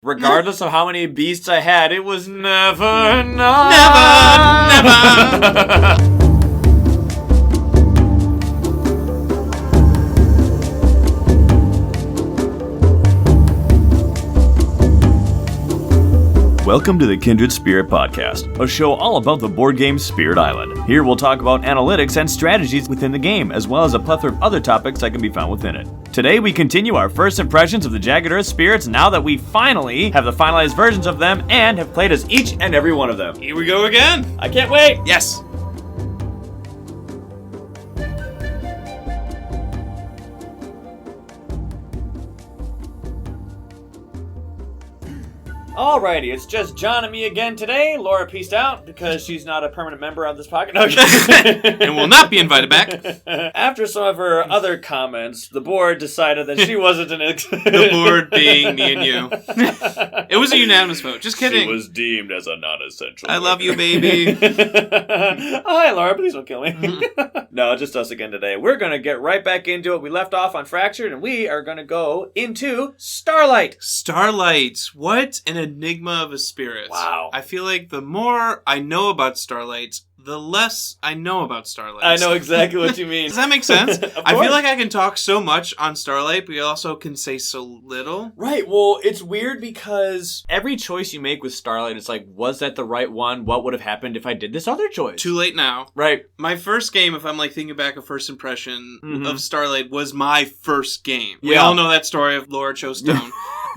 Regardless of how many beasts I had, it was never enough. Never. Welcome to the Kindred Spirit Podcast, a show all about the board game Spirit Island. Here we'll talk about analytics and strategies within the game, as well as a plethora of other topics that can be found within it. Today we continue our first impressions of the Jagged Earth Spirits now that we finally have the finalized versions of them and have played as each and every one of them. Here we go again. I can't wait! Yes. Alrighty, it's just John and me again today. Laura peaced out because she's not a permanent member of this podcast. No, and will not be invited back. After some of her other comments, the board decided that she wasn't an The board being me and you. It was a unanimous vote. Just kidding. She was deemed as a non-essential. I love you, baby. Hi, Laura. Please don't kill me. No, just us again today. We're going to get right back into it. We left off on Fractured, and we are going to go into Starlight. Starlight. What an enigma of a spirit. Wow. I feel like the more I know about Starlight, the less I know about Starlight. I know exactly what you mean. Does that make sense? I course. feel like I can talk so much on Starlight, but you also can say so little. Right, well, it's weird because every choice you make with Starlight, it's like, was that the right one? What would have happened if I did this other choice? Too late now. Right. My first game, if I'm like thinking back a first impression of Starlight, was my first game. Yeah. We all know that story of Laura chose Stone.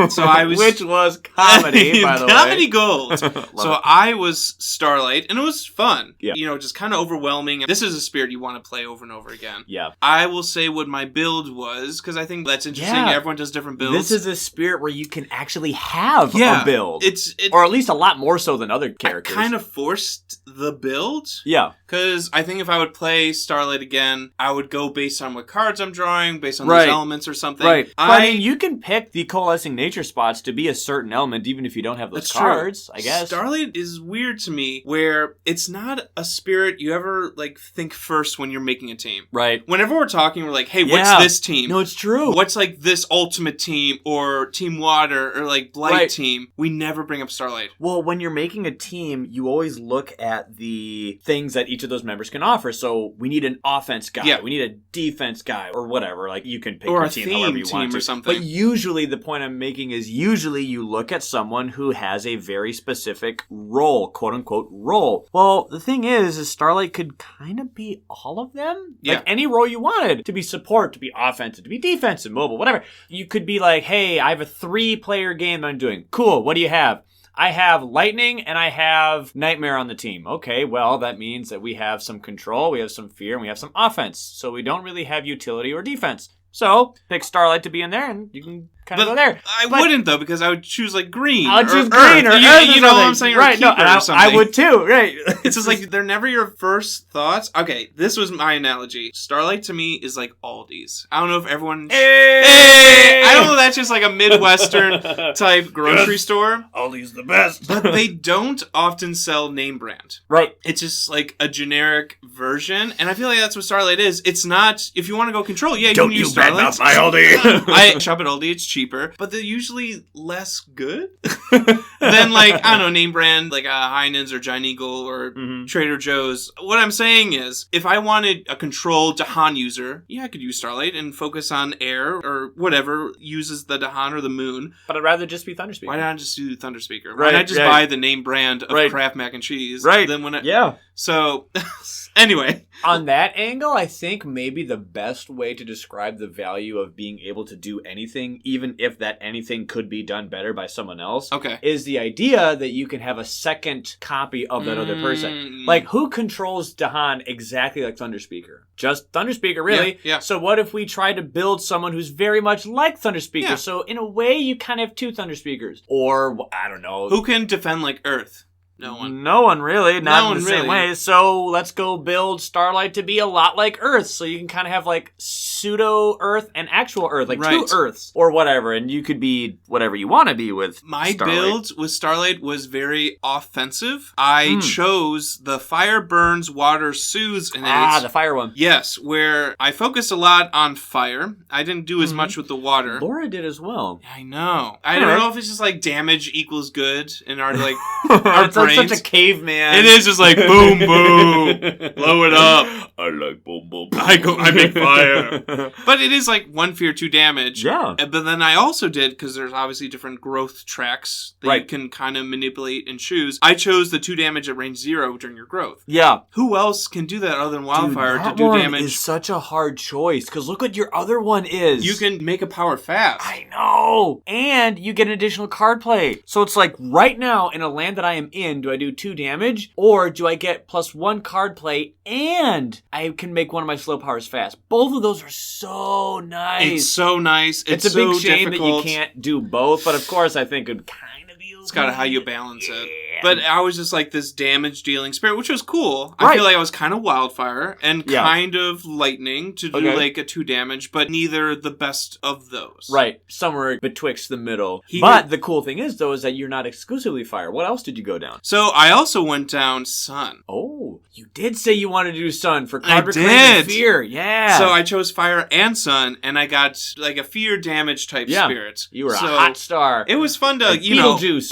So I was, which was comedy, by the way. Comedy gold. So I was Starlight, and it was fun. Yeah. You know, just kind of overwhelming. This is a spirit you want to play over and over again. Yeah. I will say what my build was, because I think that's interesting. Yeah. Everyone does different builds. This is a spirit where you can actually have a build. Or at least a lot more so than other characters. I kind of forced the build. Yeah. Because I think if I would play Starlight again, I would go based on what cards I'm drawing, based on those elements or something. Right. But I mean, you can pick the coalescing nature spots to be a certain element, even if you don't have those cards, I guess. Starlight is weird to me, where it's not a spirit you ever, like, think first when you're making a team. Right. Whenever we're talking, we're like, hey, what's this team? No, it's true. What's, like, this ultimate team, or Team Water, or, like, Blight team? We never bring up Starlight. Well, when you're making a team, you always look at the things that each of those members can offer. So we need an offense guy. Yeah. We need a defense guy, or whatever. Like, you can pick your team however you want to. Or something. But usually, the point I'm making is usually you look at someone who has a very specific role, quote-unquote role. Well, the thing is Starlight could kind of be all of them. Yeah. Like, any role you wanted. To be support, to be offensive, to be defensive, mobile, whatever. You could be like, hey, I have a 3-player game that I'm doing. Cool, what do you have? I have Lightning and I have Nightmare on the team. Okay, well, that means that we have some control, we have some fear, and we have some offense. So we don't really have utility or defense. So, pick Starlight to be in there, and you can kind of go there. I wouldn't, though, because I would choose, like, green. I'll choose green or Earth. You know what I'm saying? Right, no, and I would too, right. It's just like, they're never your first thoughts. Okay, this was my analogy. Starlight, to me, is like Aldi's. I don't know if everyone... Hey! I don't know if that's just like a Midwestern type grocery store. Aldi's the best. But they don't often sell name brand. Right. It's just like a generic version, and I feel like that's what Starlight is. It's not, if you want to go control, you can use Starlight. Don't you badmouth my Aldi. I shop at Aldi, it's cheaper, but they're usually less good than, like, I don't know, name brand, like Heinen's or Giant Eagle or Trader Joe's. What I'm saying is, if I wanted a controlled Dahan user, I could use Starlight and focus on air or whatever uses the Dahan or the moon. But I'd rather just be Thunderspeaker. Why not just do Thunderspeaker? Why not just buy the name brand of Kraft Mac and Cheese? Right. Then when yeah. So, anyway. On that angle, I think maybe the best way to describe the value of being able to do anything, even if that anything could be done better by someone else, is the idea that you can have a second copy of that other person. Like, who controls Dahan exactly like Thunderspeaker? Just Thunderspeaker, really. Yeah. So what if we try to build someone who's very much like Thunderspeaker? Yeah. So in a way, you kind of have 2 Thunderspeakers. Or, I don't know. Who can defend like Earth? No one. No one really, not in the same really. way. So let's go build Starlight to be a lot like Earth. So you can kind of have like pseudo Earth and actual Earth, like two Earths or whatever. And you could be whatever you want to be with My Starlight. build with Starlight was very offensive. I chose the Fire Burns, Water Soothes innate. The fire one. Yes, where I focused a lot on fire. I didn't do as much with the water. Laura did as well. I know. I don't know if it's just like damage equals good in our like our brains. Such a caveman. It is just like boom, boom, blow it up. I like boom, boom. I make fire. But it is like 1 fear, 2 damage. Yeah. But then I also did, because there's obviously different growth tracks that you can kind of manipulate and choose. I chose the 2 damage at range 0 during your growth. Yeah. Who else can do that other than Wildfire Dude, to do damage? That is such a hard choice, because look what your other one is. You can make a power fast. I know. And you get an additional card play. So it's like right now in a land that I am in, do I do 2 damage? Or do I get +1 card play and I can make one of my slow powers fast? Both of those are so nice. It's so nice. It's a so big shame difficult. that you can't do both, but of course I think it would kind of be okay. It's kind of how you balance it. But I was just like this damage dealing spirit, which was cool. I feel like I was kind of Wildfire and kind of Lightning to do like a 2 damage, but neither the best of those. Right. Somewhere betwixt the middle. But the cool thing is, though, is that you're not exclusively fire. What else did you go down? So I also went down Sun. Oh, you did say you wanted to do Sun for card reclaim and fear. Yeah. So I chose Fire and Sun, and I got like a fear damage type spirit. You were a hot star. It was fun to, like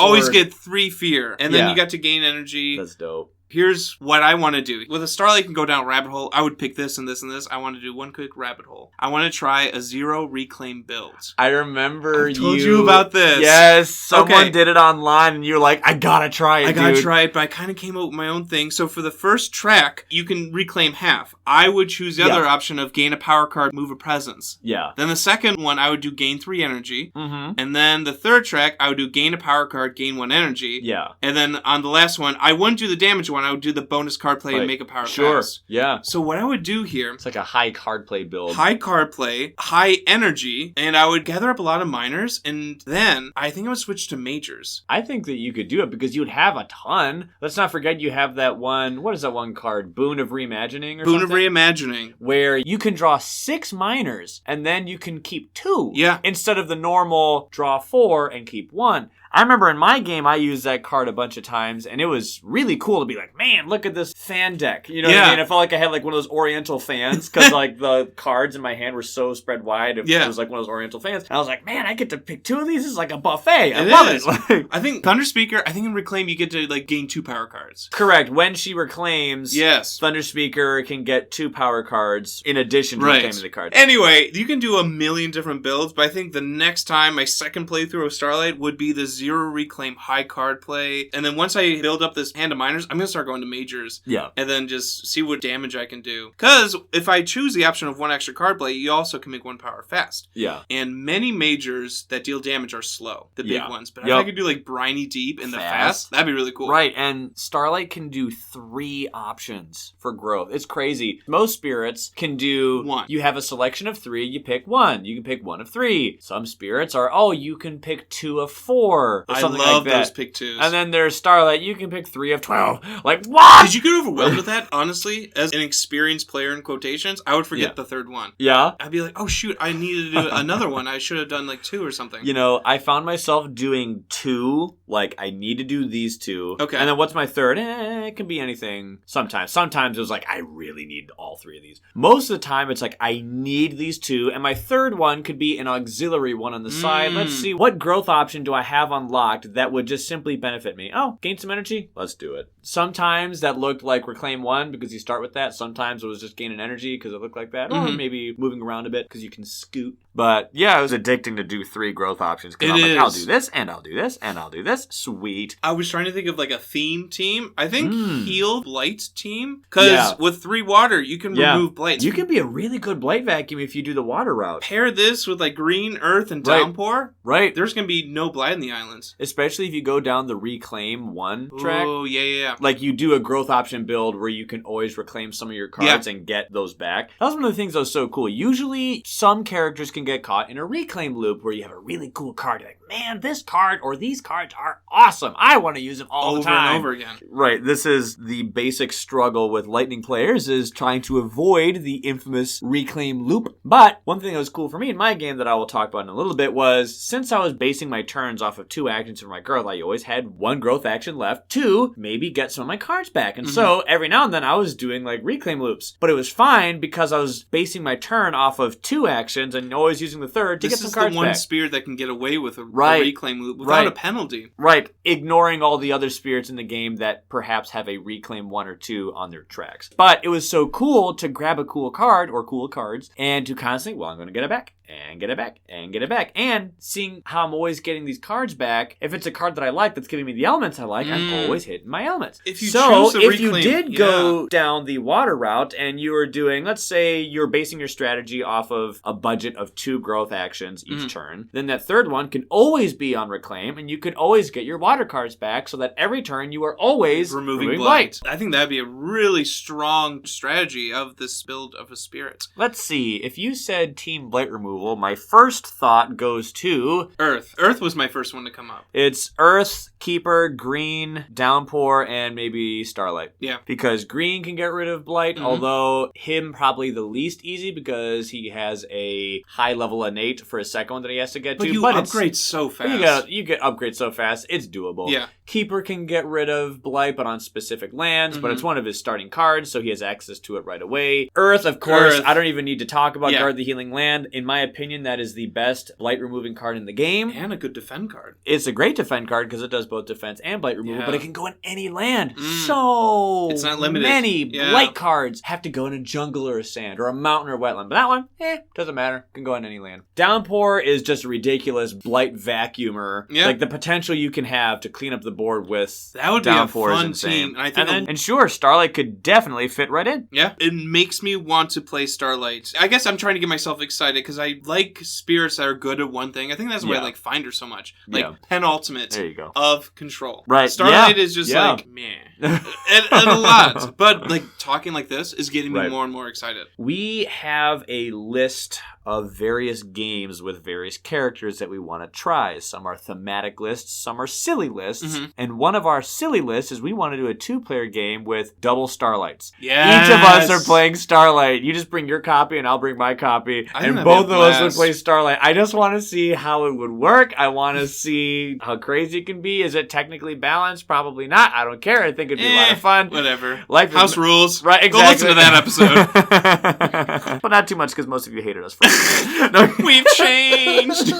always get 3 fear, and then you got to gain energy. That's dope. Here's what I want to do. With a Starlight, you can go down a rabbit hole. I would pick this and this and this. I want to do one quick rabbit hole. I want to try a 0 reclaim build. I remember I told you about this. Yes, someone did it online, and you're like, I gotta try it, I gotta try it, but I kind of came up with my own thing. So for the first track, you can reclaim half. I would choose the other option of gain a power card, move a presence. Yeah. Then the second one, I would do gain 3 energy. Mm-hmm. And then the third track, I would do gain a power card, gain 1 energy. Yeah. And then on the last one, I wouldn't do the damage one. I would do the bonus card play and make a power fast. Yeah. So what I would do here... It's like a high card play build. High card play, high energy, and I would gather up a lot of minors, and then I think I would switch to majors. I think that you could do it because you'd have a ton. Let's not forget you have that one... What is that one card? Boon of Reimagining or Boon something? of Reimagining. Where you can draw 6 minors, and then you can keep 2. Yeah. Instead of the normal draw 4 and keep 1. I remember in my game, I used that card a bunch of times, and it was really cool to be like, man, look at this fan deck. You know what I mean? I felt like I had like one of those Oriental fans, because like the cards in my hand were so spread wide. It was like one of those Oriental fans. And I was like, man, I get to pick 2 of these. This is like a buffet. I love it. Like, I think Thunder Speaker, I think in Reclaim, you get to like gain 2 power cards. Correct. When she reclaims, Thunder Speaker can get 2 power cards in addition to reclaiming the cards. Anyway, you can do a million different builds, but I think the next time, my second playthrough of Starlight would be the 0 reclaim high card play. And then once I build up this hand of minors, I'm going to start going to majors. Yeah. And then just see what damage I can do. Because if I choose the option of 1 extra card play, you also can make 1 power fast. Yeah. And many majors that deal damage are slow. The big ones. But if I could do like Briny Deep in the fast, that'd be really cool. Right. And Starlight can do 3 options for growth. It's crazy. Most spirits can do 1. You have a selection of 3, you pick 1. You can pick 1 of 3. Some spirits are, you can pick 2 of 4. Or something I love like that. those pick 2s. And then there's Starlight, you can pick 3 of 12. Like, what? Did you get overwhelmed with that? Honestly, as an experienced player in quotations, I would forget the third one. Yeah? I'd be like, oh shoot, I needed to do another one. I should have done like 2 or something. You know, I found myself doing 2, like, I need to do these 2. Okay. And then what's my third? It can be anything. Sometimes it was like, I really need all 3 of these. Most of the time, it's like, I need these 2, and my third one could be an auxiliary one on the side. Let's see, what growth option do I have unlocked that would just simply benefit me? Oh, gain some energy? Let's do it. Sometimes that looked like Reclaim 1 because you start with that. Sometimes it was just gaining energy because it looked like that. Or maybe moving around a bit because you can scoot. But yeah, it was addicting to do 3 growth options because I'm like, I'll do this, and I'll do this, and I'll do this. Sweet. I was trying to think of like a theme team. I think Heal Blight team. Because with 3 water, you can remove blights. You can be a really good blight vacuum if you do the water route. Pair this with like green, earth, and downpour. Right. There's going to be no blight in the islands. Especially if you go down the Reclaim 1 track. Oh, yeah. Like you do a growth option build where you can always reclaim some of your cards and get those back. That was one of the things that was so cool. Usually some characters can can get caught in a reclaim loop where you have a really cool card. You're like, man, this card or these cards are awesome. I want to use them all the time. Over and over again. Right. This is the basic struggle with Lightning players, is trying to avoid the infamous reclaim loop. But one thing that was cool for me in my game that I will talk about in a little bit was, since I was basing my turns off of 2 actions for my growth, I always had 1 growth action left to maybe get some of my cards back. And so every now and then I was doing like reclaim loops. But it was fine because I was basing my turn off of 2 actions and always using the third to get some cards back. This is the one spirit that can get away with a reclaim loop without a penalty. Right. Ignoring all the other spirits in the game that perhaps have a reclaim 1 or 2 on their tracks. But it was so cool to grab a cool card or cool cards and to constantly, well, I'm going to get it back. And get it back, and get it back. And seeing how I'm always getting these cards back, if it's a card that I like that's giving me the elements I like, I'm always hitting my elements. If you choose the if reclaim, you did go down the water route and you were doing, let's say you're basing your strategy off of a budget of 2 growth actions each turn, then that third one can always be on reclaim, and you could always get your water cards back so that every turn you are always removing blight. I think that'd be a really strong strategy of this build of a spirit. Let's see. If you said team blight removal, my first thought goes to Earth. Earth was my first one to come up. It's Earth, Keeper, Green, Downpour, and maybe Starlight. Yeah. Because Green can get rid of Blight, although him probably the least easy because he has a high level innate for a second one that he has to get to. But upgrade so fast. You get upgrade so fast, it's doable. Yeah. Keeper can get rid of Blight, but on specific lands, but it's one of his starting cards, so he has access to it right away. Earth, of course, I don't even need to talk about Guard the Healing Land. In my opinion, that is the best blight removing card in the game. And a good defend card. It's a great defend card because it does both defense and blight removal, but it can go in any land. So it's not limited. Many blight cards have to go in a jungle or a sand or a mountain or wetland. But that one, doesn't matter. Can go in any land. Downpour is just a ridiculous blight vacuumer. Yeah. Like the potential you can have to clean up the board with that would Downpour be a fun is insane. team. I think and sure, Starlight could definitely fit right in. Yeah. It makes me want to play Starlight. I guess I'm trying to get myself excited because I like spirits that are good at one thing. I think that's why I like Finder so much. Like penultimate there you go. of control. Right. Starlight is just like meh. and a lot. But like talking like this is getting me more and more excited. We have a list of various games with various characters that we want to try. Some are thematic lists, some are silly lists. And one of our silly lists is we want to do a 2-player game with double Starlights. Yes. Each of us are playing Starlight. You just bring your copy and I'll bring my copy. And both of us would play Starlight. I just want to see how it would work. I want to see how crazy it can be. Is it technically balanced? Probably not. I don't care. I think it'd be a lot of fun. Whatever. House rules. Right, exactly. Go listen to that episode. But not too much because most of you hated us for it. No. We've changed.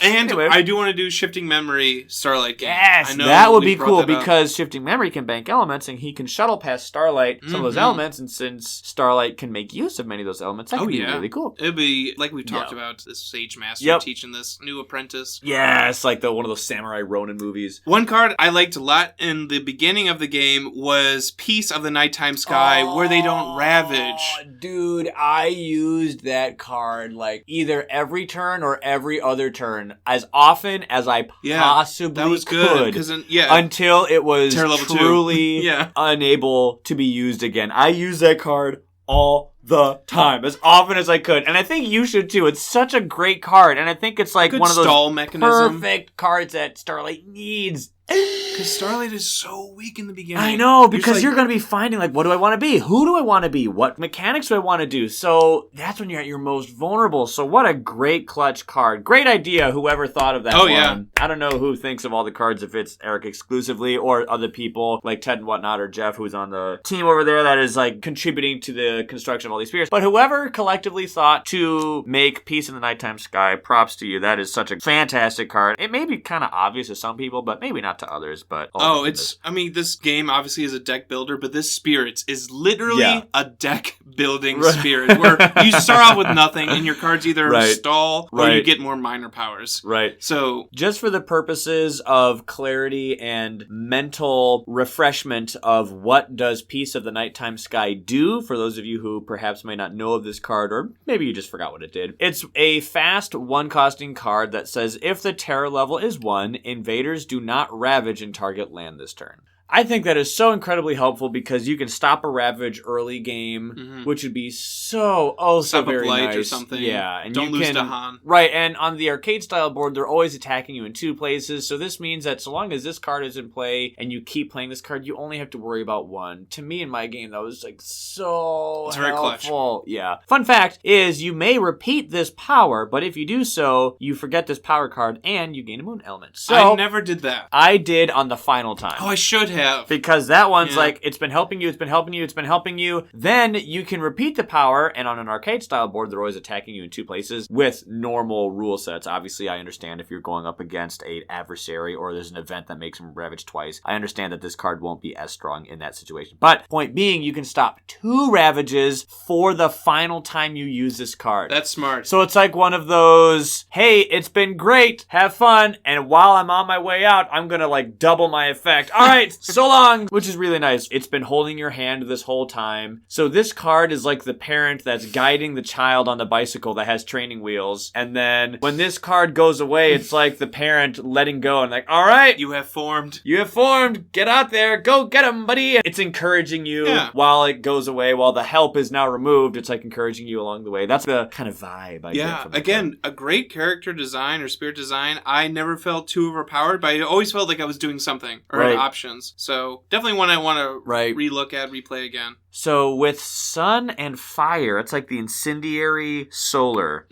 And anyway. I do want to do Shifting Memory Starlight game. Yes, that would be cool because Shifting Memory can bank elements and he can shuttle past Starlight some of those elements. And since Starlight can make use of many of those elements, that could be really cool. It'd be like we talked about this Sage Master teaching this new apprentice. Yes, like one of those Samurai Ronin movies. One card I liked a lot in the beginning of the game was Peace of the Nighttime Sky, where they don't ravage. Dude, I used that card like either every turn or every other turn. As often as I possibly could until it was truly unable to be used again. I used that card all the time, as often as I could. And I think you should too. It's such a great card. And I think it's like one of those perfect cards that Starlight needs. Because Starlight is so weak in the beginning. I know, because you're going to be finding, like, what do I want to be? Who do I want to be? What mechanics do I want to do? So that's when you're at your most vulnerable. So what a great clutch card. Great idea, whoever thought of that one. Yeah. I don't know who thinks of all the cards, if it's Eric exclusively or other people like Ted and whatnot, or Jeff, who's on the team over there that is, like, contributing to the construction of all these spheres. But whoever collectively thought to make Peace in the Nighttime Sky, props to you. That is such a fantastic card. It may be kind of obvious to some people, but maybe not to others. But this game obviously is a deck builder, but this Spirits is literally a deck building spirit where you start off with nothing and your cards either stall or you get more minor powers. Right. So just for the purposes of clarity and mental refreshment of what does Peace of the Nighttime Sky do, for those of you who perhaps may not know of this card, or maybe you just forgot what it did. It's a fast 1-costing card that says if the terror level is 1, invaders do not ravage and target land this turn. I think that is so incredibly helpful because you can stop a Ravage early game, which would be so very blight nice. or something. Yeah, and don't you lose can, to Han. Right, and on the arcade style board, they're always attacking you in 2 places. So this means that so long as this card is in play and you keep playing this card, you only have to worry about 1. To me, in my game, that was like so it's very helpful. clutch. Yeah. Fun fact is you may repeat this power, but if you do so, you forget this power card and you gain a moon element. So I never did that. I did on the final time. Oh, I should have. Because that one's like, it's been helping you, it's been helping you, it's been helping you. Then you can repeat the power, and on an arcade style board, they're always attacking you in 2 places with normal rule sets. Obviously, I understand if you're going up against an adversary or there's an event that makes them Ravage twice. I understand that this card won't be as strong in that situation. But point being, you can stop 2 Ravages for the final time you use this card. That's smart. So it's like one of those, hey, it's been great, have fun, and while I'm on my way out, I'm gonna like double my effect. All right, so long, which is really nice. It's been holding your hand this whole time. So this card is like the parent that's guiding the child on the bicycle that has training wheels. And then when this card goes away, it's like the parent letting go and like, all right, you have formed. You have formed. Get out there. Go get him, buddy. It's encouraging you while it goes away. While the help is now removed, it's like encouraging you along the way. That's the kind of vibe I get from it. Again, a great character design or spirit design. I never felt too overpowered, but I always felt like I was doing something or had options. So definitely one I want to relook at, replay again. So with Sun and Fire, it's like the Incendiary Solar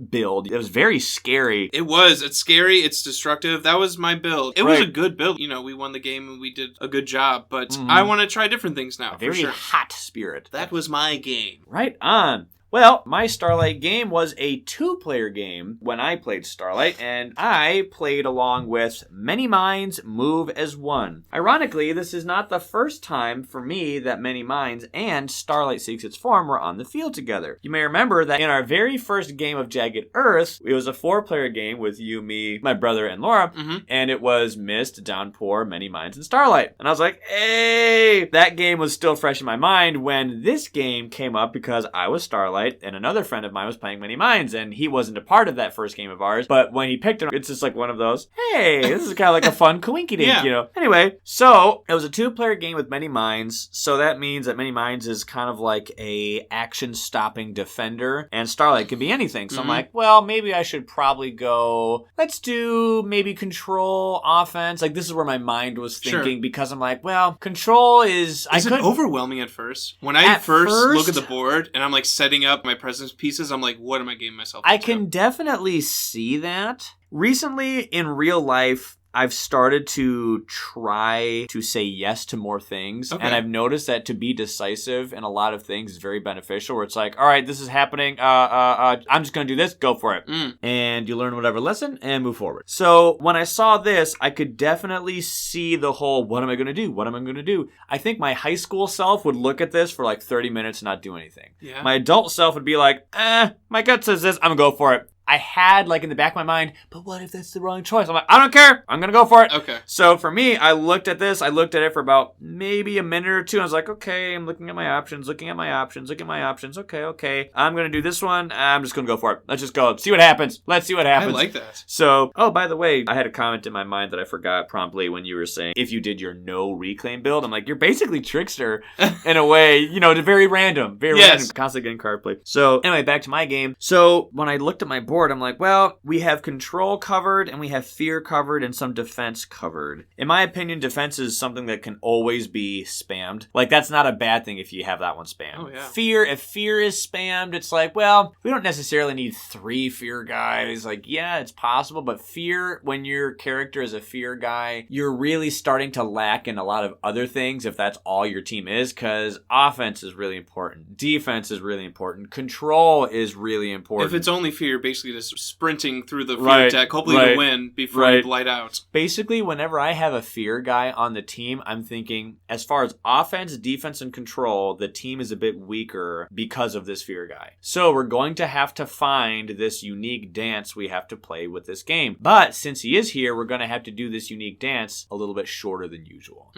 build. It was very scary. It was. It's scary. It's destructive. That was my build. It was a good build. You know, we won the game and we did a good job, but I want to try different things now. A very hot spirit. That was my game. Right on. Well, my Starlight game was a 2-player game when I played Starlight, and I played along with Many Minds move as one. Ironically, this is not the first time for me that Many Minds and Starlight Seeks Its Form were on the field together. You may remember that in our very first game of Jagged Earth, it was a 4-player game with you, me, my brother, and Laura, and it was Mist, Downpour, Many Minds, and Starlight. And I was like, hey! That game was still fresh in my mind when this game came up because I was Starlight, and another friend of mine was playing Many Minds, and he wasn't a part of that first game of ours, but when he picked it, it's just like one of those, hey, this is kind of like a fun coinky-dink, you know? Anyway, so it was a 2-player game with Many Minds, so that means that Many Minds is kind of like a action-stopping defender, and Starlight can be anything. So I'm like, well, maybe I should probably go, let's do maybe control, offense. Like, this is where my mind was thinking, because I'm like, well, control is... Is it overwhelming at first? When I first look at the board, and I'm like setting up my presence pieces, I'm like, what am I getting myself into? I can definitely see that. Recently, in real life, I've started to try to say yes to more things. Okay. And I've noticed that to be decisive in a lot of things is very beneficial, where it's like, all right, this is happening. I'm just going to do this. Go for it. And you learn whatever lesson and move forward. So when I saw this, I could definitely see the whole, what am I going to do? What am I going to do? I think my high school self would look at this for like 30 minutes and not do anything. Yeah. My adult self would be like, my gut says this. I'm going to go for it. I had, like, in the back of my mind, but what if that's the wrong choice? I'm like, I don't care. I'm going to go for it. Okay. So for me, I looked at this. I looked at it for about maybe a minute or two. I was like, okay, I'm looking at my options, looking at my options, looking at my options. Okay. I'm going to do this one. I'm just going to go for it. Let's just go. See what happens. Let's see what happens. I like that. So, by the way, I had a comment in my mind that I forgot promptly when you were saying, if you did your no reclaim build, I'm like, you're basically Trickster in a way, you know, very random, random, constantly getting card play. So anyway, back to my game. So when I looked at my board, I'm like, well, we have control covered and we have fear covered and some defense covered. In my opinion, defense is something that can always be spammed. Like, that's not a bad thing if you have that one spammed. Oh, yeah. Fear, if fear is spammed, it's like, well, we don't necessarily need 3 fear guys. Like, yeah, it's possible, but fear, when your character is a fear guy, you're really starting to lack in a lot of other things if that's all your team is, because offense is really important. Defense is really important. Control is really important. If it's only fear, basically just sprinting through the fear deck, hopefully to win before you blight out. Basically, whenever I have a fear guy on the team, I'm thinking, as far as offense, defense, and control, the team is a bit weaker because of this fear guy. So we're going to have to find this unique dance we have to play with this game. But since he is here, we're going to have to do this unique dance a little bit shorter than usual.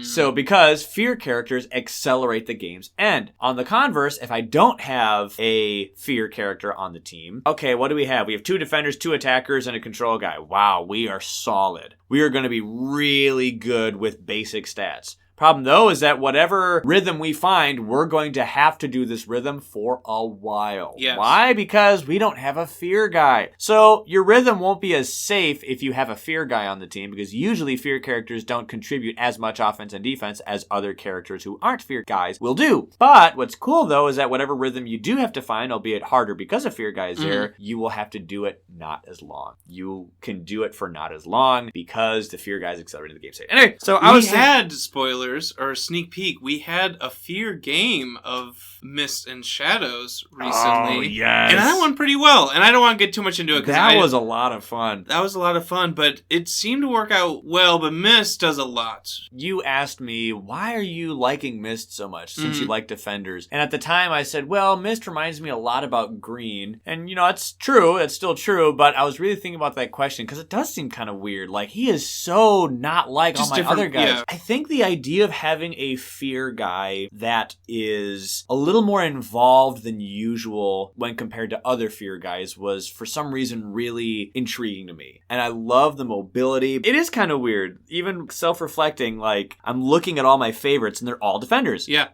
So because fear characters accelerate the game's end. On the converse, if I don't have a fear character on the team, okay, what do do we have? We have 2 defenders, 2 attackers, and a control guy. Wow, we are solid. We are going to be really good with basic stats. Problem, though, is that whatever rhythm we find, we're going to have to do this rhythm for a while. Yes. Why? Because we don't have a fear guy. So your rhythm won't be as safe if you have a fear guy on the team, because usually fear characters don't contribute as much offense and defense as other characters who aren't fear guys will do. But what's cool, though, is that whatever rhythm you do have to find, albeit harder because a fear guy is there, you will have to do it not as long. You can do it for not as long because the fear guy is accelerating the game state. Anyway, so I was had spoilers. Or a sneak peek, we had a fear game of Mist and Shadows recently. Oh, yes. And that went pretty well. And I don't want to get too much into it. That was a lot of fun. That was a lot of fun, but it seemed to work out well, but Mist does a lot. You asked me, why are you liking Mist so much since you like Defenders? And at the time I said, well, Mist reminds me a lot about Green. And, it's true. It's still true. But I was really thinking about that question because it does seem kind of weird. Like, he is so not like Just all my other guys. Yeah. I think the idea of having a fear guy that is a little more involved than usual when compared to other fear guys was for some reason really intriguing to me. And I love the mobility. It is kind of weird, even self-reflecting, like I'm looking at all my favorites and they're all defenders. Yeah.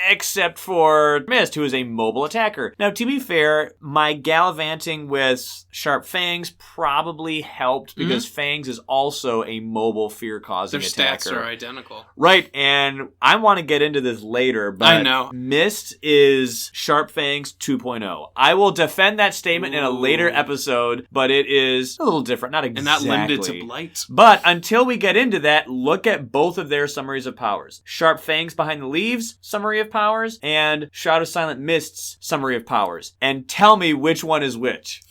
Except for Mist, who is a mobile attacker. Now, to be fair, my gallivanting with Sharp Fangs probably helped because Fangs is also a mobile fear-causing attacker. Their stats are identical. Right, and I want to get into this later, but I know. Mist is Sharp Fangs 2.0. I will defend that statement in a later episode, but it is a little different, not exactly. And not limited to Blight. But until we get into that, look at both of their summaries of powers. Sharp Fangs Behind the Leaves, summary of powers, and Shroud of Silent Mist's summary of powers. And tell me which one is which.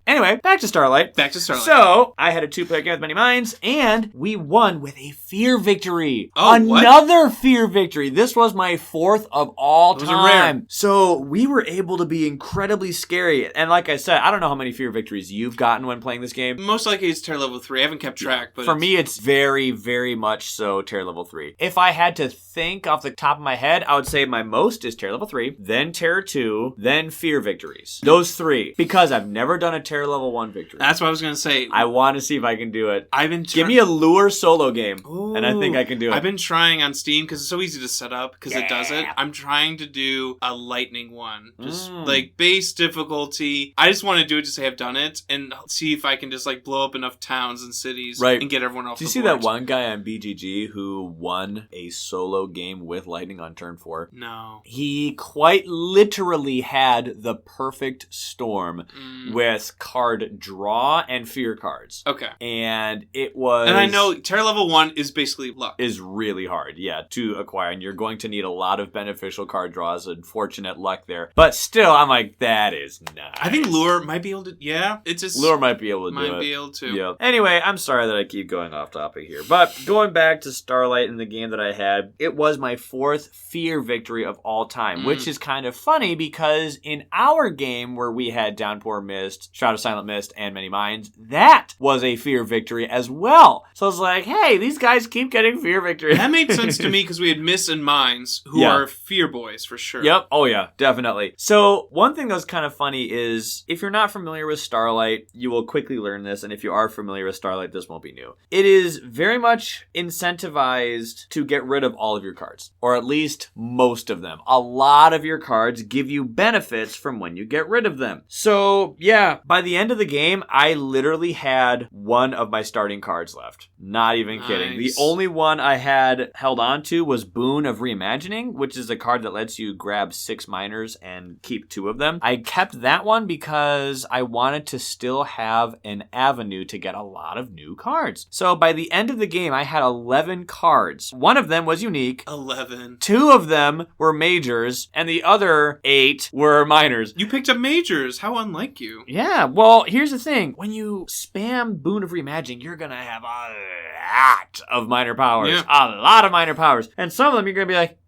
Anyway, back to Starlight. So, I had a 2-player game with Many Minds, and we won with a fear victory. Oh, Another fear victory. This was my 4th of all time. Those are rare. So, we were able to be incredibly scary. And like I said, I don't know how many fear victories you've gotten when playing this game. Most likely it's Terror Level 3. I haven't kept track. But for me, it's very, very much so Terror Level 3. If I had to think off the top of my head, I would say my most is Terror Level 3, then Terror 2, then fear victories. Those 3. Because I've never done a Terror Level 1 victory. That's what I was going to say. I want to see if I can do it. Give me a lure solo game, and I think I can do it. I've been trying on Steam because it's so easy to set up because it does it. I'm trying to do a lightning one. Just like base difficulty. I just want to do it to say I've done it and see if I can just like blow up enough towns and cities and get everyone off the board. Did you see that one guy on BGG who won a solo game with lightning on turn 4? No. He quite literally had the perfect storm with card draw and fear cards. Okay. And it was... And I know Terror Level 1 is basically luck. Is really hard, to acquire. And you're going to need a lot of beneficial card draws and fortunate luck there. But still, I'm like, that is nice. I think Lure might be able to... Yeah. Lure might be able to do it. Might be able to. Yeah. Anyway, I'm sorry that I keep going off topic here. But going back to Starlight and the game that I had, it was my 4th fear victory of all time. Which is kind of funny because in our game where we had Downpour Mist, Shroud of Silent Mist, and Many Minds, that was a fear victory as well. So I was like, hey, these guys keep getting fear victory. That made sense to me because we had Mist and Minds who are fear boys for sure. Yep. Oh yeah, definitely. So one thing that's kind of funny is if you're not familiar with Starlight, you will quickly learn this. And if you are familiar with Starlight, this won't be new. It is very much incentivized to get rid of all of your cards, or at least most of them. A lot of your cards give you benefits from when you get rid of them. So yeah, by the end of the game, I literally had one of my starting cards left. Not even kidding. The only one I had held on to was Boon of Reimagining, which is a card that lets you grab 6 minors and keep 2 of them. I kept that one because I wanted to still have an avenue to get a lot of new cards. So by the end of the game, I had 11 cards. One of them was unique. 11. 2 of them were majors, and the other 8 were minors. You picked up majors. How unlike you. Yeah, well, here's the thing. When you spam Boon of Reimagining, you're gonna have a lot of minor powers. Yeah. A lot of minor powers. And some of them you're gonna be like,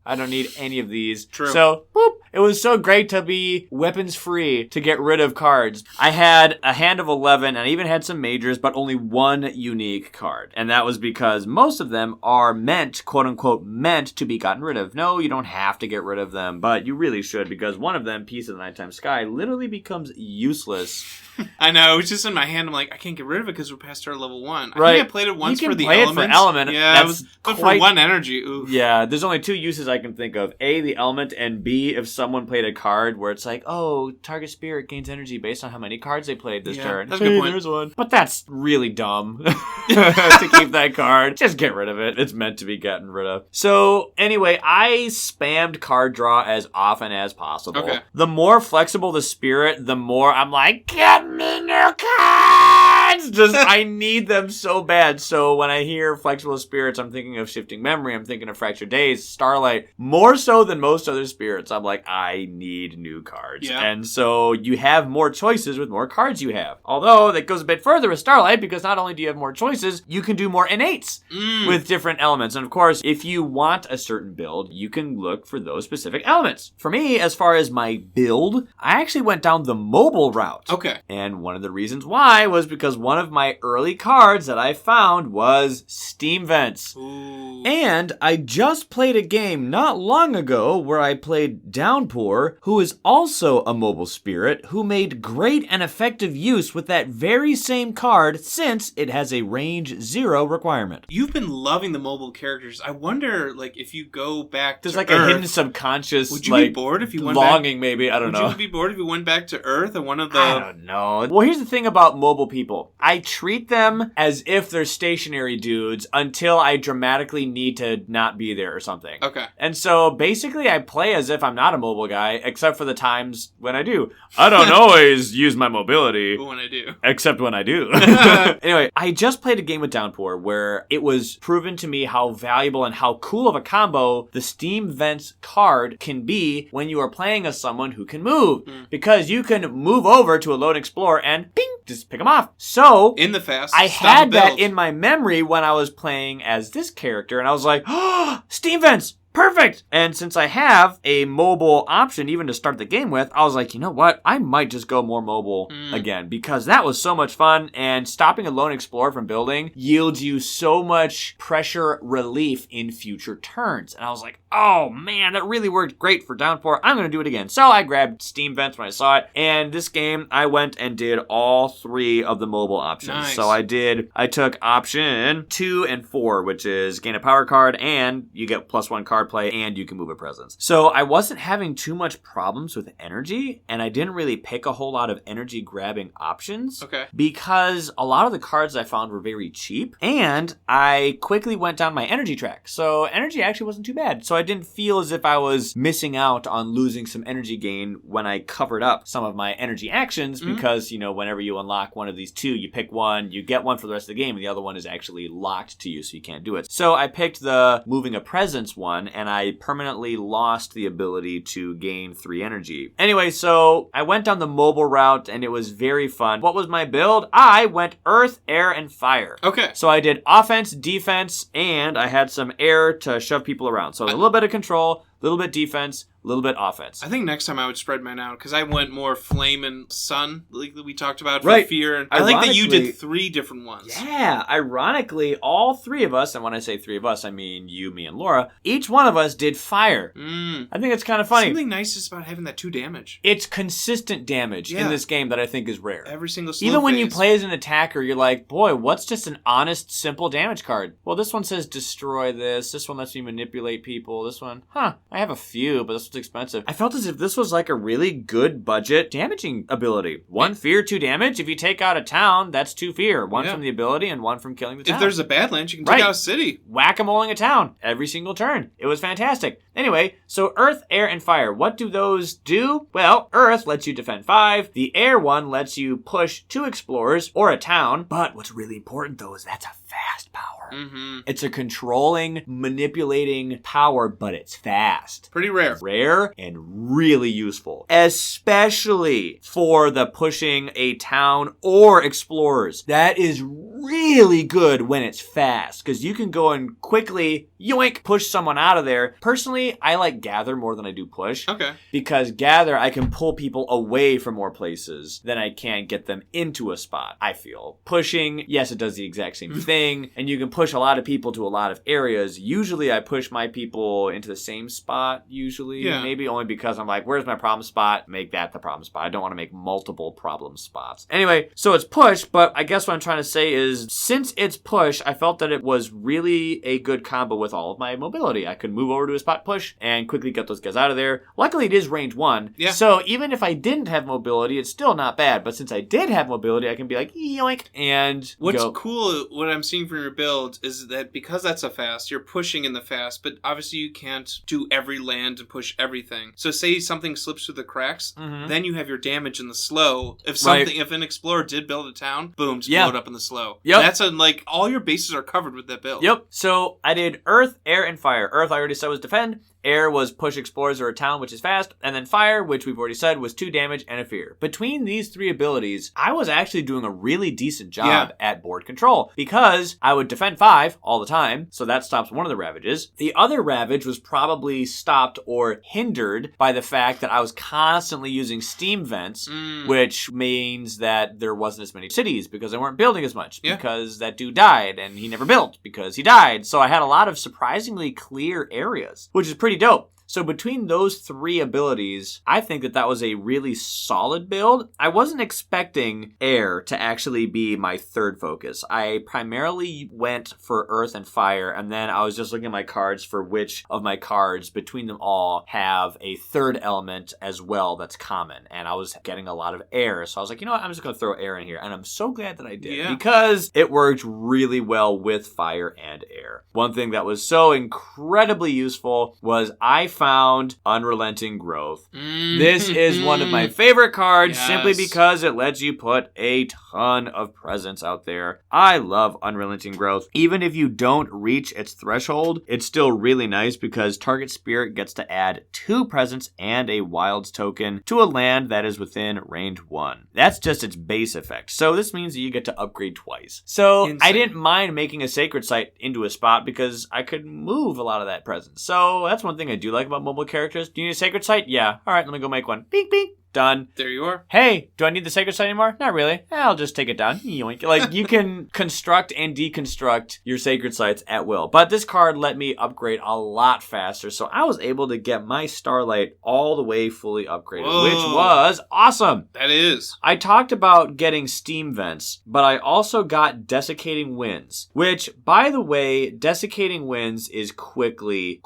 I don't need any of these. True. So, boop. It was so great to be weapons free to get rid of cards. I had a hand of 11 and I even had some majors, but only one unique card. And that was because most of them are meant, quote unquote, meant to be gotten rid of. No, you don't have to get rid of them, but you really should, because one of them, Piece of the Nighttime Sky, literally becomes useless. I know, it was just in my hand. I'm like, I can't get rid of it because we're past our level 1. I Right. think I played it once you can for the play elements. It for element. Yeah, it was, but for 1 energy. Oof. Yeah, there's only 2 uses I can think of. A, the element, and B, if someone played a card where it's like, oh, target spirit gains energy based on how many cards they played this turn. That's a good point. There's one. But that's really dumb to keep that card. Just get rid of it. It's meant to be gotten rid of. So, anyway, I spammed card draw as often as possible. Okay. The more flexible the spirit, the more I'm like, get me new cards! Just, I need them so bad. So when I hear flexible spirits, I'm thinking of Shifting Memory, I'm thinking of Fractured Days, Starlight, more so than most other spirits. I'm like, I need new cards. Yeah. And so you have more choices with more cards you have. Although that goes a bit further with Starlight, because not only do you have more choices, you can do more innates with different elements. And of course, if you want a certain build, you can look for those specific elements. For me, as far as my build, I actually went down the mobile route. Okay. And one of the reasons why was because one of my early cards that I found was Steam Vents. Ooh. And I just played a game not long ago where I played Downpour, who is also a mobile spirit, who made great and effective use with that very same card since it has a range 0 requirement. You've been loving the mobile characters. I wonder, like, if you go back There's to like Earth, a hidden subconscious, would you like, be bored if you went longing back? maybe, I don't know. Would you be bored if you went back to Earth and one of the... I don't know. Well, here's the thing about mobile people. I treat them as if they're stationary dudes until I dramatically need to not be there or something. Okay. And so basically I play as if I'm not a mobile guy, except for the times when I do. I don't always use my mobility. But when I do. Except when I do. Anyway, I just played a game with Downpour where it was proven to me how valuable and how cool of a combo the Steam Vents card can be when you are playing as someone who can move. Because you can move over to a load explore and ping, just pick them off. So In the fast. I stop had build. that in my memory when I was playing as this character, and I was like, oh, Steam Vents! Perfect! And since I have a mobile option even to start the game with, I was like, you know what? I might just go more mobile again, because that was so much fun, and stopping a lone explorer from building yields you so much pressure relief in future turns. And I was like, oh man, that really worked great for Downpour. I'm going to do it again. So I grabbed Steam Vents when I saw it, and this game I went and did all 3 of the mobile options. Nice. So I took option 2 and 4, which is gain a power card, and you get +1 card play, and you can move a presence. So I wasn't having too much problems with energy, and I didn't really pick a whole lot of energy grabbing options. Okay. Because a lot of the cards I found were very cheap, and I quickly went down my energy track. So energy actually wasn't too bad. So I didn't feel as if I was missing out on losing some energy gain when I covered up some of my energy actions, because, you know, whenever you unlock one of these 2, you pick one, you get one for the rest of the game, and the other one is actually locked to you, so you can't do it. So I picked the moving a presence one, and I permanently lost the ability to gain 3 energy. Anyway, so I went down the mobile route, and it was very fun. What was my build? I went Earth, Air, and Fire. Okay. So I did offense, defense, and I had some air to shove people around. So a little bit of control, a little bit defense, a little bit offense. I think next time I would spread mine out, because I went more flame and sun, like we talked about, for Right. fear. And I like that you Ironically- did 3 different ones. Yeah, ironically, all 3 of us, and when I say 3 of us, I mean you, me, and Laura, each one of us did fire. I think it's kind of funny. Something nice is about having that 2 damage. It's consistent damage in this game that I think is rare. Every single slow Even when you phase. play as an attacker, you're like, boy, what's just an honest, simple damage card? Well, this one says destroy this. This one lets me manipulate people. This one, I have a few, but this one's expensive. I felt as if this was like a really good budget damaging ability. 1 fear, 2 damage. If you take out a town, that's 2 fear. 1 from the ability and 1 from killing the town. If there's a Badlands, you can take out a city. Whack-a-moling a town every single turn. It was fantastic. Anyway, so Earth, Air, and Fire. What do those do? Well, Earth lets you defend 5. The Air one lets you push 2 explorers or a town. But what's really important, though, is that's a fast power. power. Mm-hmm. It's a controlling, manipulating power, but it's fast. Pretty rare. Rare and really useful. Especially for the pushing a town or explorers. That is really good when it's fast, because you can go and quickly, yoink, push someone out of there. Personally, I like gather more than I do push. Okay. Because gather, I can pull people away from more places than I can get them into a spot, I feel. Pushing, yes, it does the exact same thing, and you can push a lot of people to a lot of areas. Usually I push my people into the same spot, usually. Yeah. Maybe only because I'm like, where's my problem spot? Make that the problem spot. I don't want to make multiple problem spots. Anyway, so it's push, but I guess what I'm trying to say is, since it's push, I felt that it was really a good combo with all of my mobility. I could move over to a spot, push, and quickly get those guys out of there. Luckily, it is range 1. Yeah. So even if I didn't have mobility, it's still not bad. But since I did have mobility, I can be like, yoink, and What's go. cool, what I'm seeing from your build, is that because that's a fast, you're pushing in the fast, but obviously you can't do every land and push everything. So say something slips through the cracks, then you have your damage in the slow. If if an explorer did build a town, boom, just blow it up in the slow. Yep. That's like, all your bases are covered with that build. Yep. So I did Earth, Air, and Fire. Earth, I already said, was defend. Air was push explorers or a town, which is fast. And then fire, which we've already said, was 2 damage and a fear. Between these 3 abilities, I was actually doing a really decent job at board control, because I would defend 5 all the time. So that stops one of the ravages. The other ravage was probably stopped or hindered by the fact that I was constantly using steam vents, which means that there wasn't as many cities because I weren't building as much, because that dude died and he never built because he died. So I had a lot of surprisingly clear areas, which is pretty dope. So between those 3 abilities, I think that was a really solid build. I wasn't expecting air to actually be my third focus. I primarily went for earth and fire, and then I was just looking at my cards for which of my cards between them all have a third element as well that's common. And I was getting a lot of air, so I was like, you know what, I'm just going to throw air in here. And I'm so glad that I did, because it worked really well with fire and air. One thing that was so incredibly useful was I found Unrelenting Growth. This is one of my favorite cards, simply because it lets you put a ton of presence out there. I love Unrelenting Growth. Even if you don't reach its threshold, it's still really nice because target spirit gets to add 2 presence and a wilds token to a land that is within range 1. That's just its base effect. So this means that you get to upgrade twice. So insane. I didn't mind making a sacred site into a spot because I could move a lot of that presence. So that's one thing I do like about mobile characters. Do you need a sacred site? Yeah. All right, let me go make one. Bing, bing. Done. There you are. Hey, do I need the sacred site anymore? Not really. I'll just take it down. Yoink. Like, you can construct and deconstruct your sacred sites at will. But this card let me upgrade a lot faster, so I was able to get my Starlight all the way fully upgraded, which was awesome. That is. I talked about getting steam vents, but I also got Desiccating Winds, which, by the way, Desiccating Winds is quickly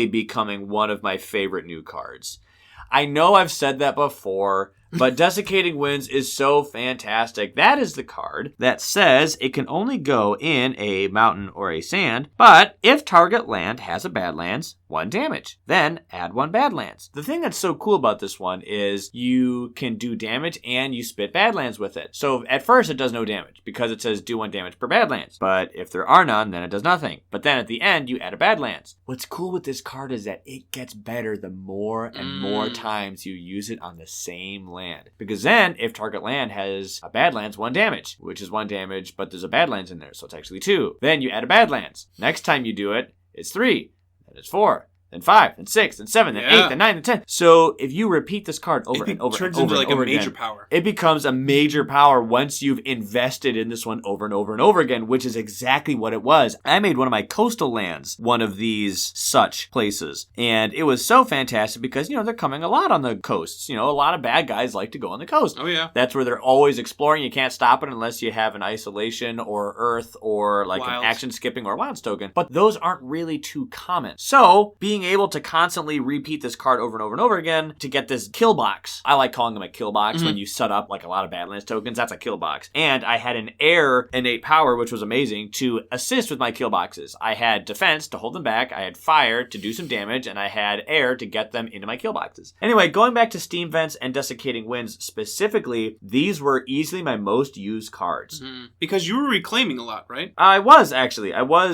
becoming one of my favorite new cards. I know I've said that before, but Desiccating Winds is so fantastic. That is the card that says it can only go in a mountain or a sand, but if target land has a Badlands, 1 damage. Then add 1 Badlands. The thing that's so cool about this one is you can do damage and you spit Badlands with it. So at first it does no damage because it says do 1 damage per Badlands. But if there are none, then it does nothing. But then at the end you add a Badlands. What's cool with this card is that it gets better the more and more times you use it on the same land. Because then if target land has a Badlands, 1 damage, which is 1 damage, but there's a Badlands in there, so it's actually 2. Then you add a Badlands. Next time you do it, it's 3. Then it's 4, then 5, then 6, then 7, then 8, then 9, then 10. So if you repeat this card over and over and over, it turns into like a major again, power. It becomes a major power once you've invested in this one over and over and over again, which is exactly what it was. I made one of my coastal lands one of these such places, and it was so fantastic because, you know, they're coming a lot on the coasts. You know, a lot of bad guys like to go on the coast. Oh, yeah. That's where they're always exploring. You can't stop it unless you have an isolation or earth or like an action skipping or wilds token. But those aren't really too common. So being being able to constantly repeat this card over and over and over again to get this kill box. I like calling them a kill box when you set up like a lot of Badlands tokens. That's a kill box. And I had an air innate power, which was amazing, to assist with my kill boxes. I had defense to hold them back, I had fire to do some damage, and I had air to get them into my kill boxes. Anyway, going back to Steam Vents and Desiccating Winds specifically, these were easily my most used cards. Because you were reclaiming a lot, right? I was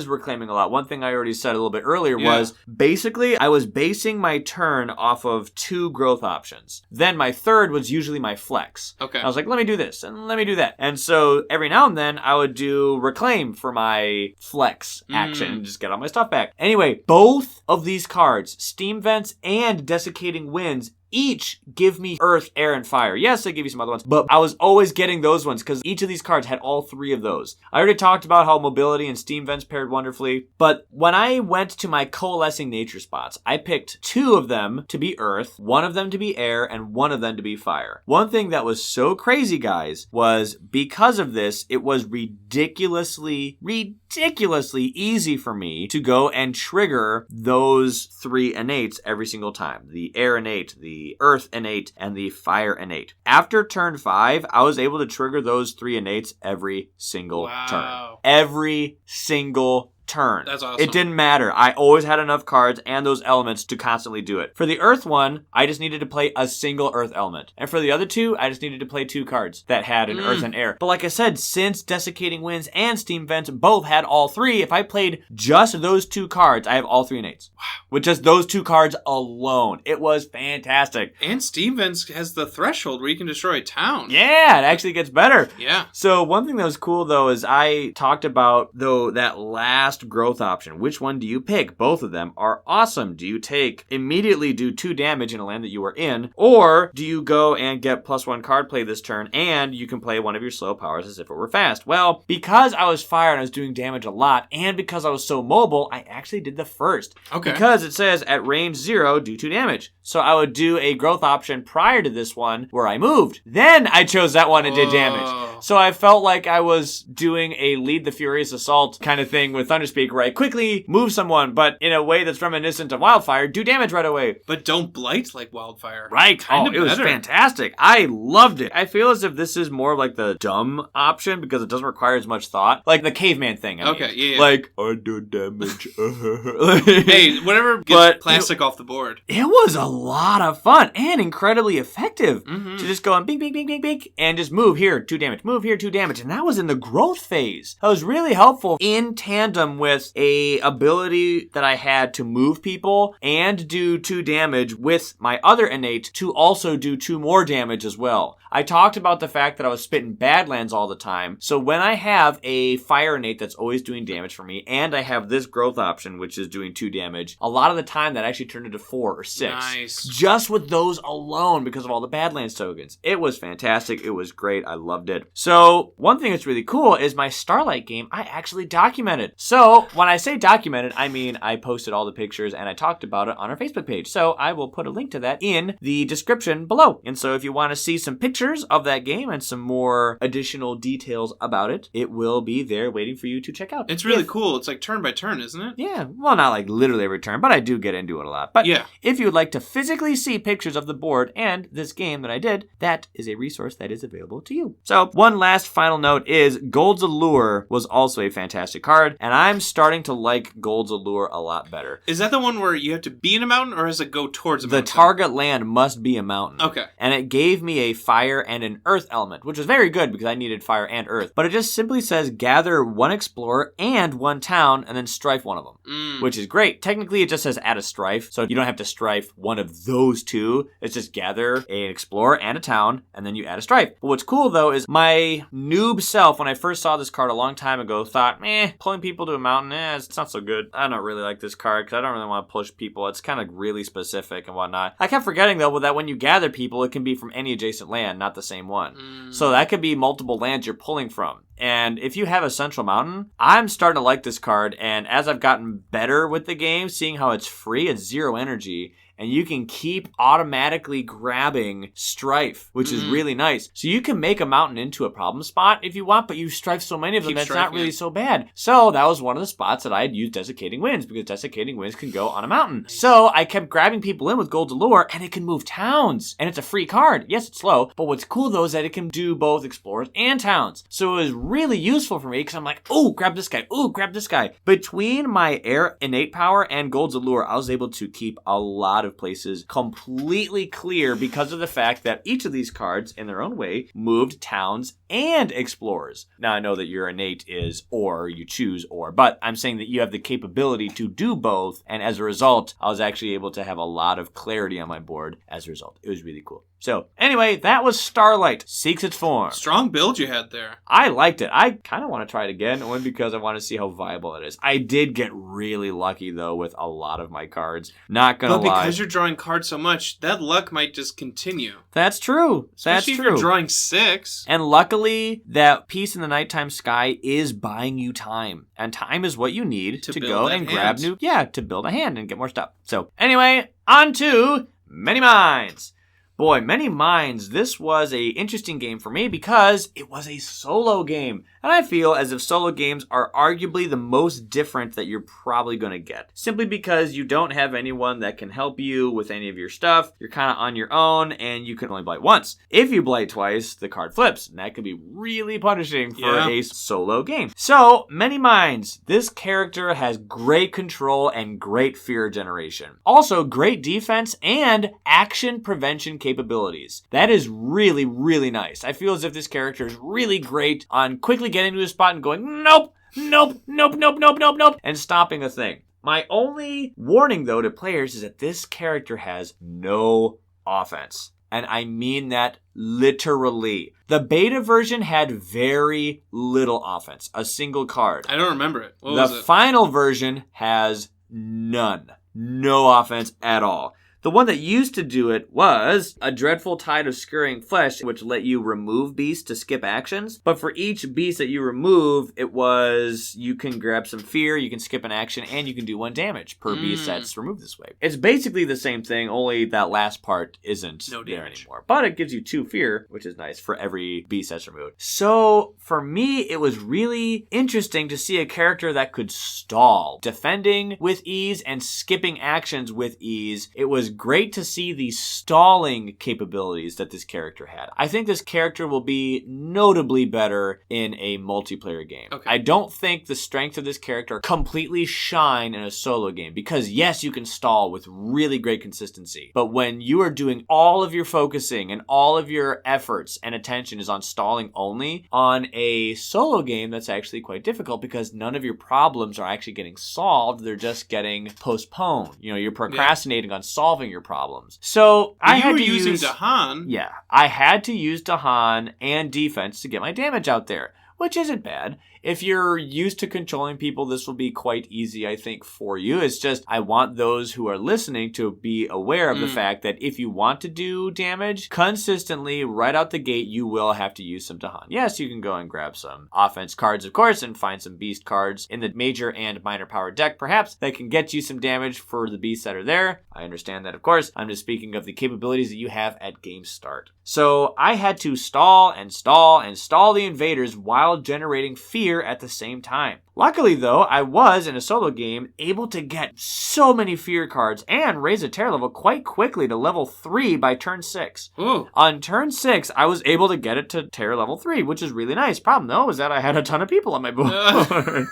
reclaiming a lot. One thing I already said a little bit earlier was basically I was basing my turn off of 2 growth options. Then my third was usually my flex. Okay. I was like, let me do this and let me do that. And so every now and then I would do reclaim for my flex action and just get all my stuff back. Anyway, both of these cards, Steam Vents and Desiccating Winds, each give me earth, air, and fire. Yes, they give you some other ones, but I was always getting those ones because each of these cards had all 3 of those. I already talked about how mobility and Steam Vents paired wonderfully, but when I went to my coalescing nature spots, I picked 2 of them to be earth, 1 of them to be air, and 1 of them to be fire. One thing that was so crazy, guys, was because of this, it was ridiculously easy for me to go and trigger those 3 innates every single time. The air innate, the earth innate, and the fire innate. After turn 5, I was able to trigger those 3 innates every single turn. Every single turn. That's awesome. It didn't matter. I always had enough cards and those elements to constantly do it. For the earth one, I just needed to play a single earth element. And for the other 2, I just needed to play 2 cards that had an earth and air. But like I said, since Desiccating Winds and Steam Vents both had all 3, if I played just those 2 cards, I have all 3 innates. Wow. With just those 2 cards alone. It was fantastic. And Steam Vents has the threshold where you can destroy a town. Yeah, it actually gets better. Yeah. So one thing that was cool though is I talked about though that last growth option. Which one do you pick? Both of them are awesome. Do you immediately do 2 damage in a land that you are in, or do you go and get +1 card play this turn and you can play one of your slow powers as if it were fast? Well, because I was fire and I was doing damage a lot, and because I was so mobile, I actually did the first. Okay. Because it says at range 0, do 2 damage. So I would do a growth option prior to this one where I moved. Then I chose that one and did damage. So I felt like I was doing a Lead the Furious Assault kind of thing with Thunderspeak, where I quickly move someone, but in a way that's reminiscent of Wildfire, do damage right away. But don't blight like Wildfire. Right. It was fantastic. I loved it. I feel as if this is more like the dumb option because it doesn't require as much thought. Like the caveman thing. Yeah. Like, I do damage. Hey, whatever gets plastic off the board. It was a lot of fun and incredibly effective to just go and bing, bing, bing, bing, bing, and just move here, 2 damage, move here, 2 damage. And that was in the growth phase. That was really helpful in tandem with a ability that I had to move people and do 2 damage with my other innate to also do 2 more damage as well. I talked about the fact that I was spitting Badlands all the time. So when I have a fire innate that's always doing damage for me, and I have this growth option, which is doing 2 damage, a lot of the time that actually turned into 4 or 6. Nice. Just with those alone because of all the Badlands tokens. It was fantastic. It was great. I loved it. So one thing that's really cool is my Starlight game, I actually documented. So when I say documented, I mean I posted all the pictures and I talked about it on our Facebook page. So I will put a link to that in the description below. And so if you want to see some pictures of that game and some more additional details about it, it will be there waiting for you to check out. It's really cool. It's like turn by turn, isn't it? Yeah. Well, not like literally every turn, but I do get into it a lot. But yeah, if you would like to physically see pictures of the board and this game that I did, that is a resource that is available to you. So one last final note is Gold's Allure was also a fantastic card, and I'm starting to like Gold's Allure a lot better. Is that the one where you have to be in a mountain, or does it go towards a mountain? The target land must be a mountain. Okay. And it gave me a fire and an earth element, which was very good because I needed fire and earth. But it just simply says gather 1 explorer and 1 town and then strife one of them, which is great. Technically, it just says add a strife, so you don't have to strife one of those 2. It's just gather an explorer and a town, and then you add a strife. But what's cool, though, is my noob self, when I first saw this card a long time ago, thought, pulling people to a mountain, it's not so good. I don't really like this card because I don't really want to push people. It's kind of really specific and whatnot. I kept forgetting, though, that when you gather people, it can be from any adjacent land, not the same one. So that could be multiple lands you're pulling from. And if you have a central mountain, I'm starting to like this card. And as I've gotten better with the game, seeing how it's free, it's 0 energy, and you can keep automatically grabbing Strife, which is really nice. So you can make a mountain into a problem spot if you want, but you Strife so many of them that's not really so bad. So that was one of the spots that I had used Desiccating Winds, because Desiccating Winds can go on a mountain. Nice. So I kept grabbing people in with Gold Allure, and it can move towns, and it's a free card. Yes, it's slow, but what's cool though is that it can do both explorers and towns. So it was really useful for me because I'm like, oh, grab this guy. Oh, grab this guy. Between my air innate power and Gold's Allure, I was able to keep a lot of places completely clear because of the fact that each of these cards, in their own way, moved towns and explorers. Now, I know that your innate is or, you choose or, but I'm saying that you have the capability to do both, and as a result, I was actually able to have a lot of clarity on my board as a result. It was really cool. So, anyway, that was Starlight, Seeks Its Form. Strong build you had there. I liked it. I kind of want to try it again, only because I want to see how viable it is. I did get really lucky, though, with a lot of my cards. Not gonna lie. But because you're drawing cards so much, that luck might just continue. That's true. Especially if you're drawing 6. And luckily, that piece in the nighttime sky is buying you time. And time is what you need to go and grab new... Yeah, to build a hand and get more stuff. So, anyway, on to Many Minds. Boy, Many Minds, this was a interesting game for me because it was a solo game. And I feel as if solo games are arguably the most different that you're probably going to get. Simply because you don't have anyone that can help you with any of your stuff. You're kind of on your own, and you can only blight once. If you blight twice, the card flips, and that can be really punishing for a solo game. So, Many Minds, this character has great control and great fear generation. Also, great defense and action prevention capabilities. That is really, really nice. I feel as if this character is really great on quickly getting to a spot and going, nope, nope, nope, nope, nope, nope, nope, and stopping a thing. My only warning, though, to players is that this character has no offense. And I mean that literally. The beta version had very little offense. A single card. I don't remember it. What was it? The final version has none. No offense at all. The one that used to do it was a Dreadful Tide of Scurrying Flesh, which let you remove beasts to skip actions. But for each beast that you remove, it was you can grab some fear, you can skip an action, and you can do 1 damage per beast that's removed this way. It's basically the same thing, only that last part isn't there anymore. But it gives you 2 fear, which is nice for every beast that's removed. So for me, it was really interesting to see a character that could stall, defending with ease and skipping actions with ease. It was great to see the stalling capabilities that this character had. I think this character will be notably better in a multiplayer game. Okay. I don't think the strength of this character completely shine in a solo game because yes, you can stall with really great consistency, but when you are doing all of your focusing and all of your efforts and attention is on stalling only on a solo game, that's actually quite difficult because none of your problems are actually getting solved. They're just getting postponed. You know, you're procrastinating on solving your problems. So I had to use Dahan. Yeah, I had to use Dahan and defense to get my damage out there, which isn't bad. If you're used to controlling people, this will be quite easy, I think, for you. It's just, I want those who are listening to be aware of the fact that if you want to do damage consistently right out the gate, you will have to use some Dahan. Yes, you can go and grab some offense cards, of course, and find some beast cards in the major and minor power deck, perhaps, that can get you some damage for the beasts that are there. I understand that, of course. I'm just speaking of the capabilities that you have at game start. So I had to stall and stall and stall the invaders while generating fear at the same time. Luckily, though, I was, in a solo game, able to get so many fear cards and raise a terror level quite quickly to level 3 by turn 6. Ooh. On turn 6, I was able to get it to terror level 3, which is really nice. Problem, though, is that I had a ton of people on my board.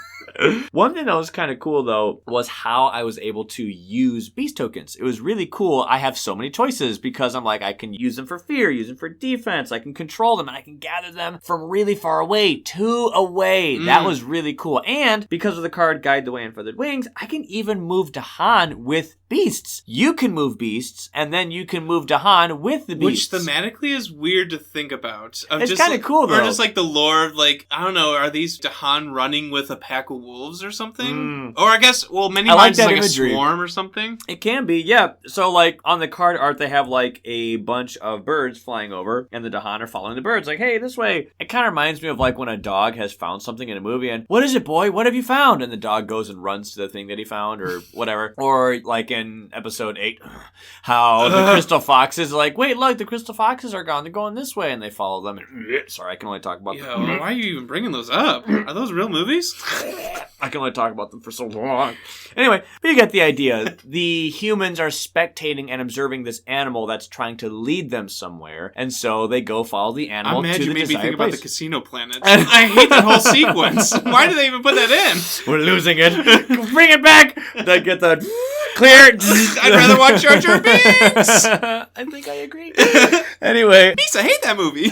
One thing that was kind of cool, though, was how I was able to use beast tokens. It was really cool. I have so many choices because I'm like, I can use them for fear, use them for defense, I can control them, and I can gather them from really far away to away. That was really cool. And because of the card Guide the Way and Feathered Wings, I can even move Dahan with beasts. You can move beasts, and then you can move Dahan with the beasts. Which thematically is weird to think about. It's kind of cool, though. Or just like the lore of, like, I don't know, are these Dahan running with a pack of wolves or something. Or I guess, many I like minds is that like imagery. a swarm or something. It can be, yeah. So, like, on the card art, they have, like, a bunch of birds flying over, and the Dahan are following the birds, like, hey, this way. It kind of reminds me of, like, when a dog has found something in a movie, and, what is it, boy? What have you found? And the dog goes and runs to the thing that he found, or whatever. Or, like, in episode 8, how the crystal foxes are like, wait, look, the crystal foxes are gone. They're going this way, and they follow them. And, sorry, I can only talk about them. Why are you even bringing those up? Are those real movies? I can only talk about them for so long. Anyway, but you get the idea. The humans are spectating and observing this animal that's trying to lead them somewhere, and so they go follow the animal to the desired place. You made me think about the casino planets. I hate that whole sequence. Why do they even put that in? We're losing it. Bring it back. They get the clear. I'd rather watch Jar Jar Binks. I think I agree. Anyway, Beast, I hate that movie.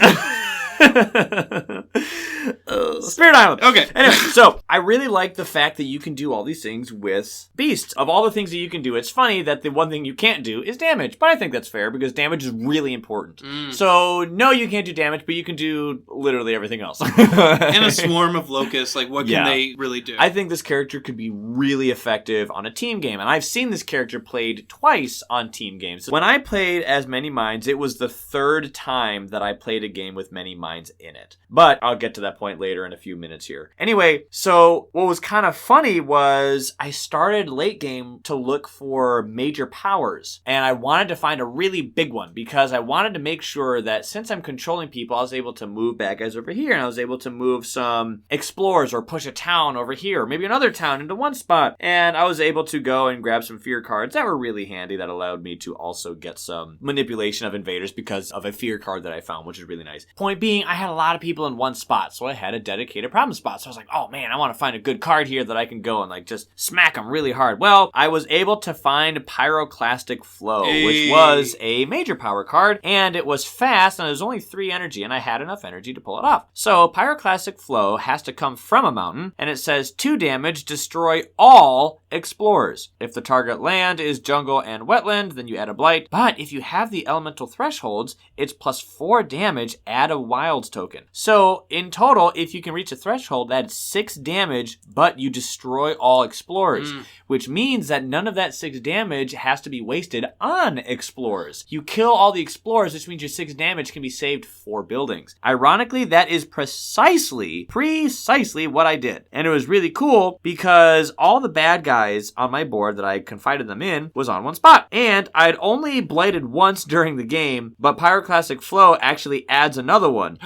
Spirit Island. Okay. Anyway, so I really like the fact that you can do all these things with beasts. Of all the things that you can do, it's funny that the one thing you can't do is damage. But I think that's fair because damage is really important. So no, you can't do damage, but you can do literally everything else. And a swarm of locusts, like what can they really do? I think this character could be really effective on a team game. And I've seen this character played twice on team games. When I played as Many Minds, it was the third time that I played a game with Many Minds in it. But I'll get to that point later in a few minutes here. Anyway, so what was kind of funny was I started late game to look for major powers, and I wanted to find a really big one because I wanted to make sure that since I'm controlling people, I was able to move bad guys over here, and I was able to move some explorers or push a town over here, or maybe another town into one spot, and I was able to go and grab some fear cards that were really handy that allowed me to also get some manipulation of invaders because of a fear card that I found, which is really nice. Point being, I had a lot of people in one spot, so I had a dedicated problem spot. So I was like, oh man, I want to find a good card here that I can go and like just smack them really hard. Well, I was able to find Pyroclastic Flow, which was a major power card, and it was fast, and it was only 3 energy, and I had enough energy to pull it off. So Pyroclastic Flow has to come from a mountain, and it says 2 damage, destroy all explorers. If the target land is jungle and wetland, then you add a blight. But if you have the elemental thresholds, it's plus 4 damage, add a wilds token. So in total, if you can reach a threshold, that's 6 damage, but you destroy all explorers, which means that none of that 6 damage has to be wasted on explorers. You kill all the explorers, which means your 6 damage can be saved for buildings. Ironically, that is precisely what I did. And it was really cool because all the bad guys on my board that I confided them in was on one spot. And I'd only blighted once during the game, but Pyroclastic Flow actually adds another one.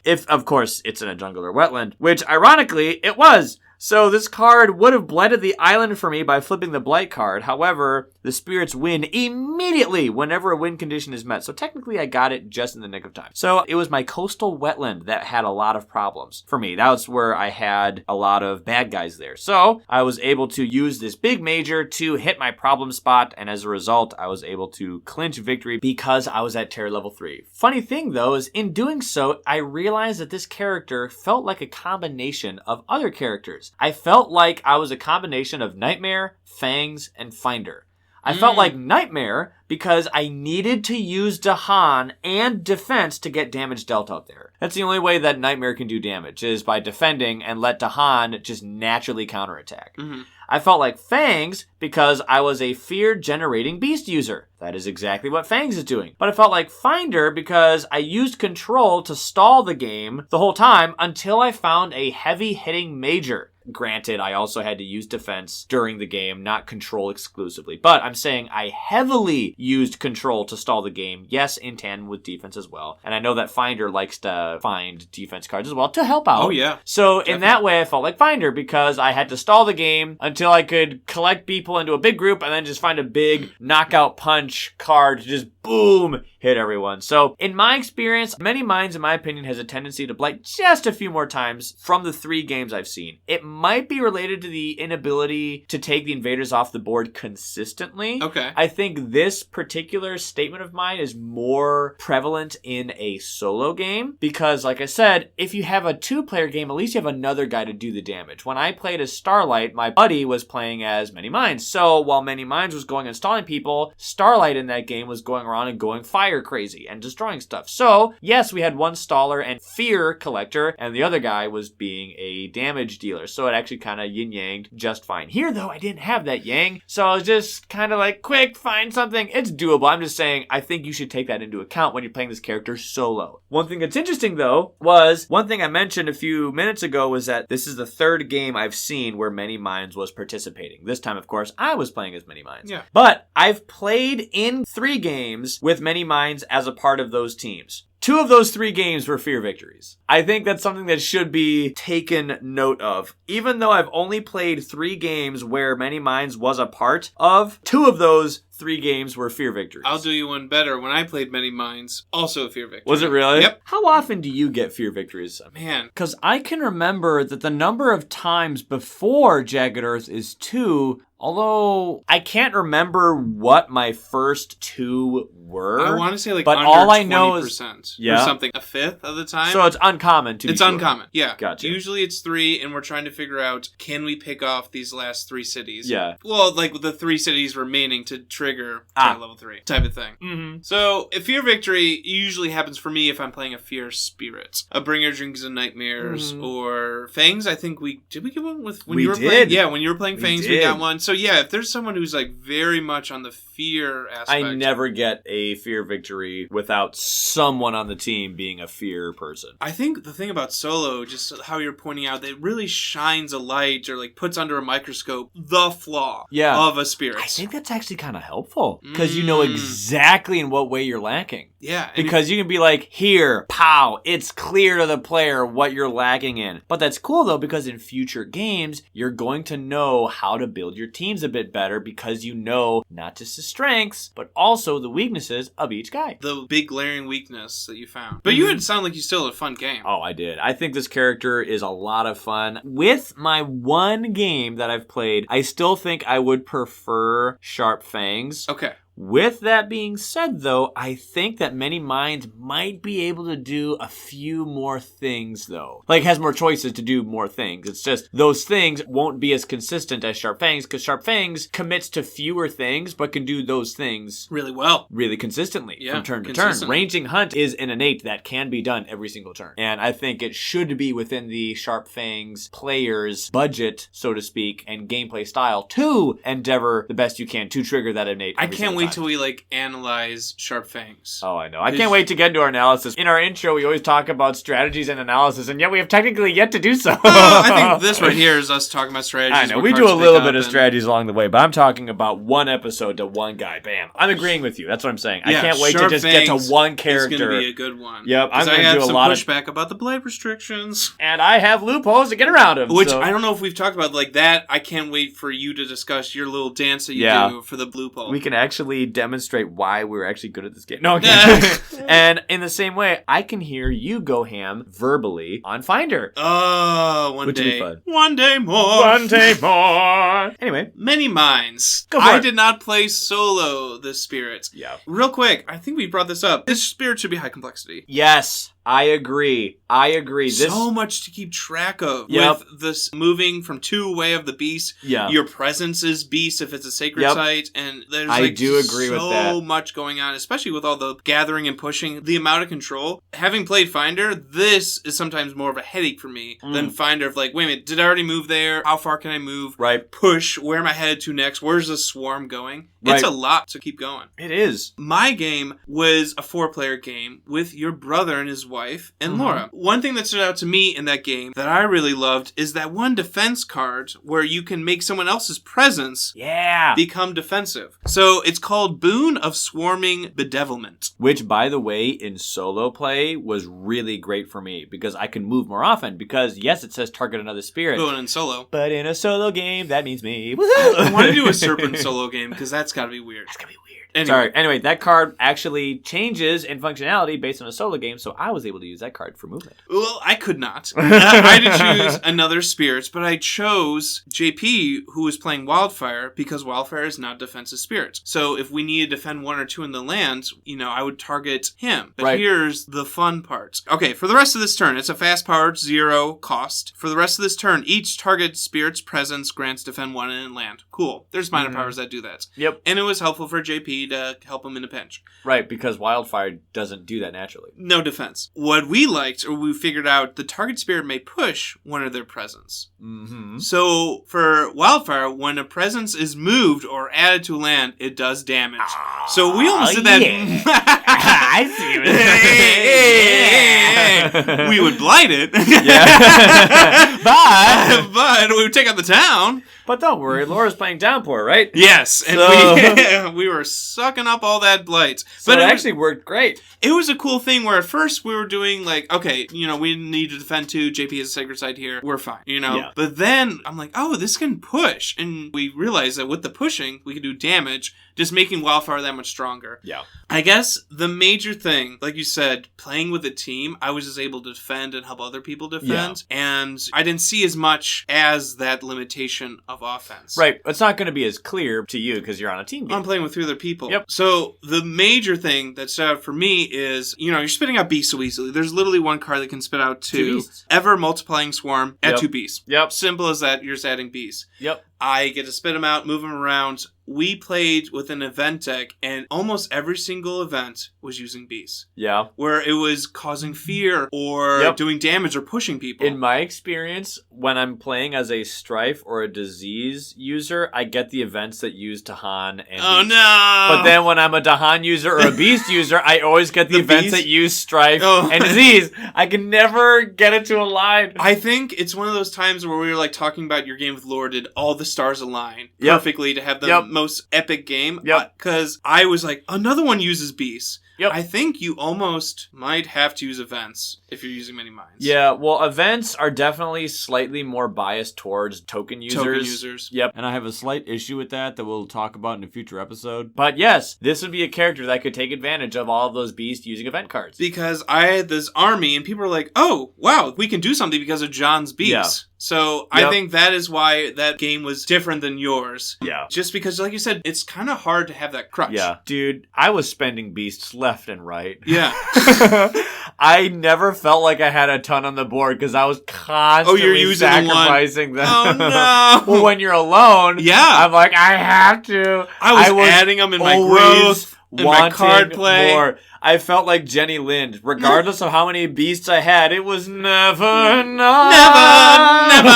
If, of course, it's in a jungle or wetland, which ironically it was. So this card would have blighted the island for me by flipping the blight card. However, the spirits win immediately whenever a win condition is met. So technically I got it just in the nick of time. So it was my coastal wetland that had a lot of problems for me. That was where I had a lot of bad guys there. So I was able to use this big major to hit my problem spot. And as a result, I was able to clinch victory because I was at terror level 3. Funny thing though is in doing so, I realized that this character felt like a combination of other characters. I felt like I was a combination of Nightmare, Fangs, and Finder. I felt like Nightmare because I needed to use Dahan and defense to get damage dealt out there. That's the only way that Nightmare can do damage, is by defending and let Dahan just naturally counterattack. I felt like Fangs because I was a fear-generating beast user. That is exactly what Fangs is doing. But I felt like Finder because I used control to stall the game the whole time until I found a heavy-hitting major. Granted, I also had to use defense during the game, not control exclusively. But I'm saying I heavily used control to stall the game. Yes, in tandem with defense as well. And I know that Finder likes to find defense cards as well to help out. Oh, yeah. So definitely. In that way, I felt like Finder because I had to stall the game until I could collect people into a big group and then just find a big knockout punch card to just boom, hit everyone. So in my experience, Many Minds, in my opinion, has a tendency to blight just a few more times from the 3 games I've seen. It might be related to the inability to take the invaders off the board consistently. Okay. I think this particular statement of mine is more prevalent in a solo game because, like I said, if you have a 2-player game, at least you have another guy to do the damage. When I played as Starlight, my buddy was playing as Many Minds. So while Many Minds was going and stalling people, Starlight in that game was going around and going fire crazy and destroying stuff. So yes, we had one staller and fear collector, and the other guy was being a damage dealer. So it actually kind of yin-yanged just fine. Here, though, I didn't have that yang, so I was just kind of like, quick, find something. It's doable. I'm just saying, I think you should take that into account when you're playing this character solo. One thing that's interesting, though, was one thing I mentioned a few minutes ago was that this is the third game I've seen where Many Minds was participating. This time, of course, I was playing as Many Minds. Yeah. But I've played in 3 games with Many Minds as a part of those teams. 2 of those 3 games were Fear victories. I think that's something that should be taken note of. Even though I've only played 3 games where Many Minds was a part of, 2 of those 3 games were Fear victories. I'll do you one better. When I played Many Minds, also a Fear victory. Was it really? Yep. How often do you get Fear victories? Man. Because I can remember that the number of times before Jagged Earth is 2, although I can't remember what my first 2 were. I want to say but under all 20% I know is, or something. A fifth of the time. So it's uncommon to be It's sure. uncommon, yeah. Gotcha. Usually it's 3, and we're trying to figure out, can we pick off these last 3 cities? Yeah. Well, like the 3 cities remaining to trigger level 3 type of thing. Mm-hmm. So, a Fear victory usually happens for me if I'm playing a Fear spirit. A Bringer Dreams and Nightmares, or Fangs. I think did we get one with when you were playing? Yeah, when you were playing Fangs, we got one. So yeah, if there's someone who's like very much on the Fear aspect. I never get a Fear victory without someone on the team being a Fear person. I think the thing about solo, just how you're pointing out, that it really shines a light or like puts under a microscope the flaw of a spirit. I think that's actually kind of helpful because you know exactly in what way you're lacking. Yeah. Because you can be like, here, pow, it's clear to the player what you're lacking in. But that's cool though, because in future games, you're going to know how to build your teams a bit better because you know not just the strengths, but also the weaknesses of each guy. The big glaring weakness that you found. But you had sound like you still had a fun game. Oh, I did. I think this character is a lot of fun. With my one game that I've played, I still think I would prefer Sharp Fangs. Okay. With that being said, though, I think that Many Minds might be able to do a few more things, though. Like, has more choices to do more things. It's just those things won't be as consistent as Sharp Fangs, because Sharp Fangs commits to fewer things, but can do those things really well. Really consistently from turn to turn. Ranging Hunt is an innate that can be done every single turn. And I think it should be within the Sharp Fangs player's budget, so to speak, and gameplay style to endeavor the best you can to trigger that innate. I can't wait till we like analyze Sharp Fangs. Oh, I know. I can't wait to get into our analysis. In our intro, we always talk about strategies and analysis, and yet we have technically yet to do so. I think this right here is us talking about strategies. I know. We do a little bit of strategies along the way, but I'm talking about one episode to one guy. Bam. I'm agreeing with you. That's what I'm saying. Yeah, I can't wait to just get to one character. It's going to be a good one. Yep. I'm going to do a lot of... I have some pushback about the blade restrictions. And I have loopholes to get around them. Which, I don't know if we've talked about like that. I can't wait for you to discuss your little dance that you do for the loophole. We can actually demonstrate why we're actually good at this game. No, okay. And in the same way, I can hear you go ham verbally on Finder. Oh, one Which day. Would be fun. One day more. One day more. Anyway. Many Minds. Go for it. I did not play solo this spirit. Yeah. Real quick, I think we brought this up. This spirit should be high complexity. Yes. I agree. So much to keep track of. Yep. With this moving from 2 Way of the Beast. Yeah. Your presence is beast if it's a sacred site. And there's I do agree with that. So much going on, especially with all the gathering and pushing. The amount of control. Having played Finder, this is sometimes more of a headache for me than Finder of like, wait a minute, did I already move there? How far can I move? Right. Push. Where am I headed to next? Where's the swarm going? Right. It's a lot to keep going. It is. My game was a 4-player game with your brother and his wife and Laura. One thing that stood out to me in that game that I really loved is that one defense card where you can make someone else's presence become defensive. So it's called Boon of Swarming Bedevilment. Which, by the way, in solo play was really great for me because I can move more often because, yes, it says target another spirit. Boon in solo. But in a solo game, that means me. I want to do a serpent solo game because that's got to be weird. That's going to be weird. Anyway, that card actually changes in functionality based on a solo game, so I was able to use that card for movement. Well, I could not. I had to choose another spirit, but I chose JP, who was playing Wildfire, because Wildfire is not defensive spirit. So if we needed to defend 1 or 2 in the land, I would target him. But here's the fun part. Okay, for the rest of this turn, it's a fast-powered 0 cost. For the rest of this turn, each target spirit's presence grants defend 1 in land. Cool. There's minor powers that do that. Yep. And it was helpful for JP to help him in a pinch. Right, because Wildfire doesn't do that naturally. No defense. is what we liked, or we figured out the target spirit may push one of their presence. Mm-hmm. So for Wildfire, when a presence is moved or added to a land, it does damage. So we almost did that. Yeah. I see what you're saying. We would blight it. Yeah. but we would take out the town. But don't worry, Laura's playing Downpour, right? Yes, and we were sucking up all that blight. So but it actually worked great. It was a cool thing where at first we were doing like, okay, we need to defend too. JP has a sacred site here. We're fine, Yeah. But then I'm like, oh, this can push. And we realized that with the pushing, we could do damage, just making Wildfire that much stronger. Yeah. I guess the major thing, like you said, playing with a team, I was just able to defend and help other people defend. Yeah. And I didn't see as much as that limitation of offense. Right. It's not going to be as clear to you because you're on a team game. I'm playing with 3 other people. Yep. So the major thing that stood out for me is, you're spitting out beasts so easily. There's literally one card that can spit out 2 ever multiplying swarm at 2 beasts. Yep. Simple as that. You're just adding beasts. Yep. I get to spit them out, move them around. We played with an event deck, and almost every single event was using beasts. Yeah. Where it was causing fear or doing damage or pushing people. In my experience, when I'm playing as a Strife or a Disease user, I get the events that use Tahan and Beast. No! But then when I'm a Tahan user or a Beast user, I always get the events that use Strife and Disease. I can never get it to align. I think it's one of those times where we were like talking about your game with Lore, did all the stars align perfectly to have the most epic game. Because I was like, another one uses beasts. Yep. I think you almost might have to use events if you're using many minds. Yeah, well, events are definitely slightly more biased towards token users. Yep. And I have a slight issue with that we'll talk about in a future episode. But yes, this would be a character that could take advantage of all of those beasts using event cards. Because I had this army and people were like, oh, wow, we can do something because of John's beasts. Yeah. So I think that is why that game was different than yours. Yeah. Just because, like you said, it's kind of hard to have that crutch. Yeah. Dude, I was spending beasts left and right. Yeah. I never felt like I had a ton on the board because I was constantly sacrificing them. Oh, no. Well, when you're alone, I'm like, I have to. I was adding them in my growth, in my card play. More. I felt like Jenny Lind. Regardless of how many beasts I had, it was never enough. Never.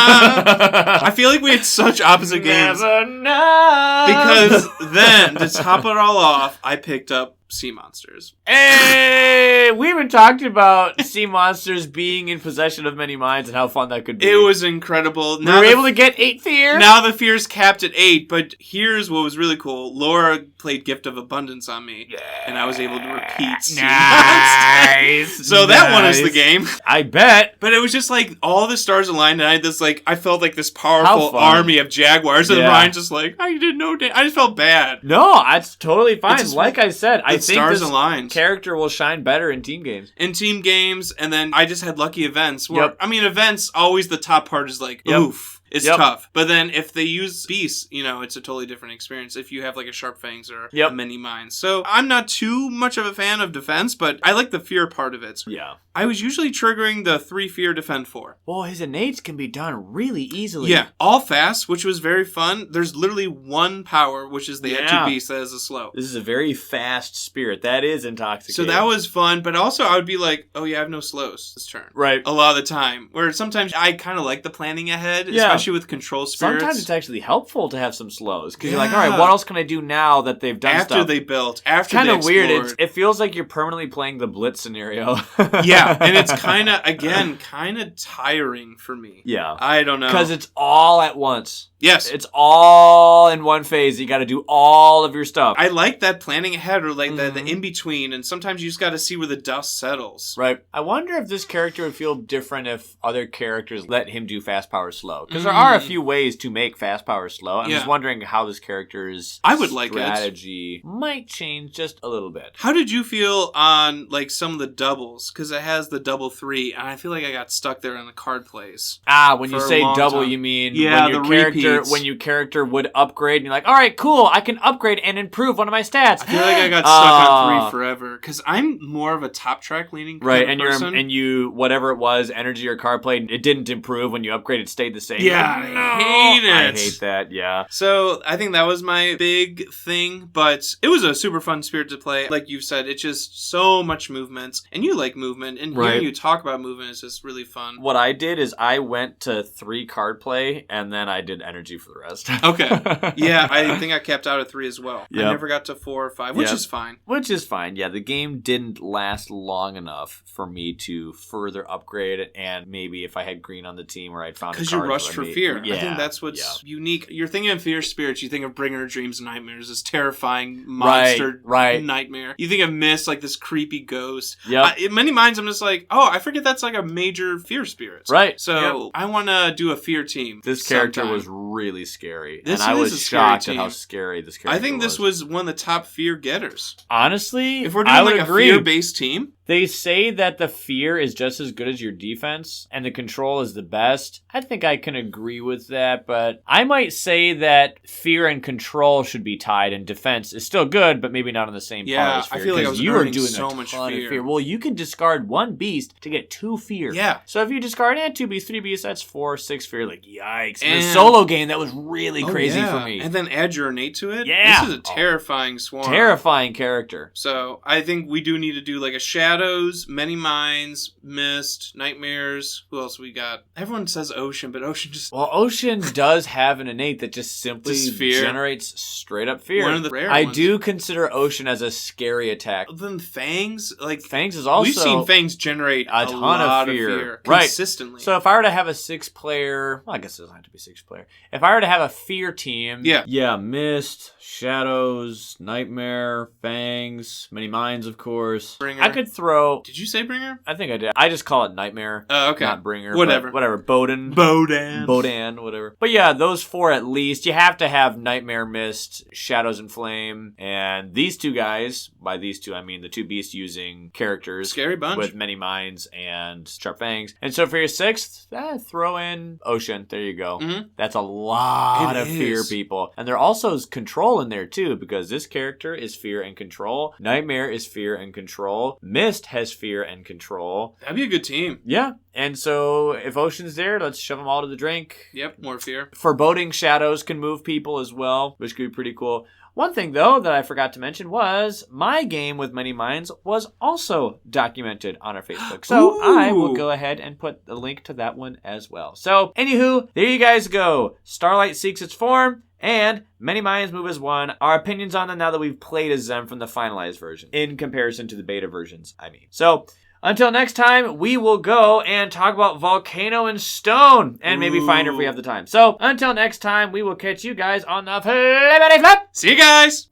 I feel like we had such opposite games. Never enough. Because then, to top it all off, I picked up sea monsters. Hey, we haven't talked about sea monsters being in possession of many minds and how fun that could be. It was incredible. We were able to get 8 fear. Now the fear's capped at 8, but here's what was really cool. Laura played Gift of Abundance on me, and I was able to repeat sea monsters. So that won us the game. I bet. But it was just like all the stars aligned, and I had this I felt like this powerful army of jaguars, and Ryan's just like, I didn't know. I just felt bad. No, that's totally fine. Like I said, I think stars this aligned. Character will shine better in team games. In team games, and then I just had lucky events. Where, I mean, events, always the top part is like, oof. It's tough. But then if they use beasts, it's a totally different experience if you have like a Sharp Fangs or a Many Minds. So I'm not too much of a fan of defense, but I like the fear part of it. Yeah. I was usually triggering the 3 fear defend 4. Well, his innates can be done really easily. Yeah. All fast, which was very fun. There's literally one power, which is the add 2 beast that is a slow. This is a very fast spirit. That is intoxicating. So that was fun, but also I would be like, oh yeah, I have no slows this turn. Right. A lot of the time. Where sometimes I kind of like the planning ahead, especially with control spirits. Sometimes it's actually helpful to have some slows because you're like, all right, what else can I do now that they've done after stuff? They built, after kind they of weird. explored. It feels like you're permanently playing the Blitz scenario. Yeah, and it's kind of tiring for me. Yeah, I don't know because it's all at once. Yes. It's all in one phase. You got to do all of your stuff. I like that planning ahead or like the in-between, and sometimes you just got to see where the dust settles. Right. I wonder if this character would feel different if other characters let him do fast power slow. Because there are a few ways to make fast power slow. I'm just wondering how this character's strategy might change just a little bit. How did you feel on like some of the doubles? Because it has the double 3, and I feel like I got stuck there on the card plays. When you say double, you mean when your character would upgrade and you're like, all right, cool, I can upgrade and improve one of my stats. I feel like I got stuck on 3 forever because I'm more of a top track leaning person. And you whatever it was, energy or card play, it didn't improve when you upgraded, stayed the same. Yeah, God, I hate it. I hate that, yeah. So I think that was my big thing, but it was a super fun spirit to play. Like you said, it's just so much movement, and you like movement, and hearing you talk about movement is just really fun. What I did is I went to 3 card play, and then I did energy for the rest. Okay. Yeah, I think I capped out at 3 as well. Yep. I never got to 4 or 5, which is fine. Which is fine, yeah. The game didn't last long enough for me to further upgrade it, and maybe if I had green on the team or I'd found because you rushed for fear. Yeah, I think that's what's unique. You're thinking of fear spirits, you think of Bringer of Dreams and Nightmares, this terrifying monster nightmare. You think of Mist, like this creepy ghost. Yep. In many minds, I'm just like, oh, I forget that's like a major fear spirit. Right. So I want to do a fear team. This character was really scary. And I was shocked at how scary this character was. I think this was one of the top fear getters. Honestly, if we're doing like a fear-based team. They say that the fear is just as good as your defense and the control is the best. I think I can agree with that, but I might say that fear and control should be tied and defense is still good, but maybe not on the same par as fear. I feel like I was you are doing so much fear. Well, you can discard 1 beast to get 2 fear. Yeah. So if you discard 2 beasts, 3 beasts, that's 4, 6 fear. Like, yikes. In a solo game, that was really crazy for me. And then add your innate to it? Yeah. This is a terrifying swarm. Terrifying character. So I think we do need to do like a Shadows, Many Minds, Mist, Nightmares. Who else we got? Everyone says Ocean, but Ocean just... Well, Ocean does have an innate that just simply generates straight up fear. One of the rare I ones. do consider Ocean as a scary attack. Then Fangs, like... Fangs is also... We've seen Fangs generate a ton of fear. Consistently. Right. So if I were to have a 6-player... Well, I guess it doesn't have to be 6-player. If I were to have a fear team... Yeah, Mist, Shadows, Nightmare, Fangs, Many Minds, of course. Bringer. I could throw... Did you say Bringer? I think I did. I just call it Nightmare. Okay. Not Bringer. Whatever. Boden, whatever. But yeah, those 4 at least. You have to have Nightmare, Mist, Shadows and Flame, and these 2 guys. By these 2, I mean the 2 beasts using characters. Scary bunch. With Many Minds and Sharp Fangs. And so for your 6th, throw in Ocean. There you go. Mm-hmm. That's a lot of fear, people. And there also is control in there too, because this character is fear and control. Nightmare is fear and control. Mist has fear and control. That'd be a good team. Yeah. And so if Ocean's there, let's shove them all to the drink. Yep, more fear. Foreboding Shadows can move people as well, which could be pretty cool. One thing, though, that I forgot to mention was my game with Many Minds was also documented on our Facebook. So I will go ahead and put the link to that one as well. So, anywho, there you guys go. Starlight seeks its form, and Many Minds move as 1. Our opinions on them now that we've played as them from the finalized version, in comparison to the beta versions, I mean. So, until next time, we will go and talk about Volcano and Stone, and maybe Finder if we have the time. So, until next time, we will catch you guys on the Flippity Flip! See you guys!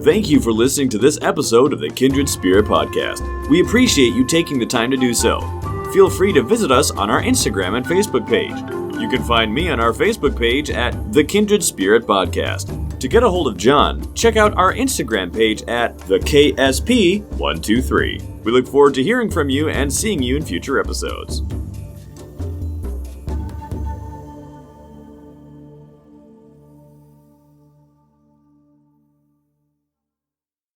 Thank you for listening to this episode of the Kindred Spirit Podcast. We appreciate you taking the time to do so. Feel free to visit us on our Instagram and Facebook page. You can find me on our Facebook page at The Kindred Spirit Podcast. To get a hold of John, check out our Instagram page at TheKSP123. We look forward to hearing from you and seeing you in future episodes.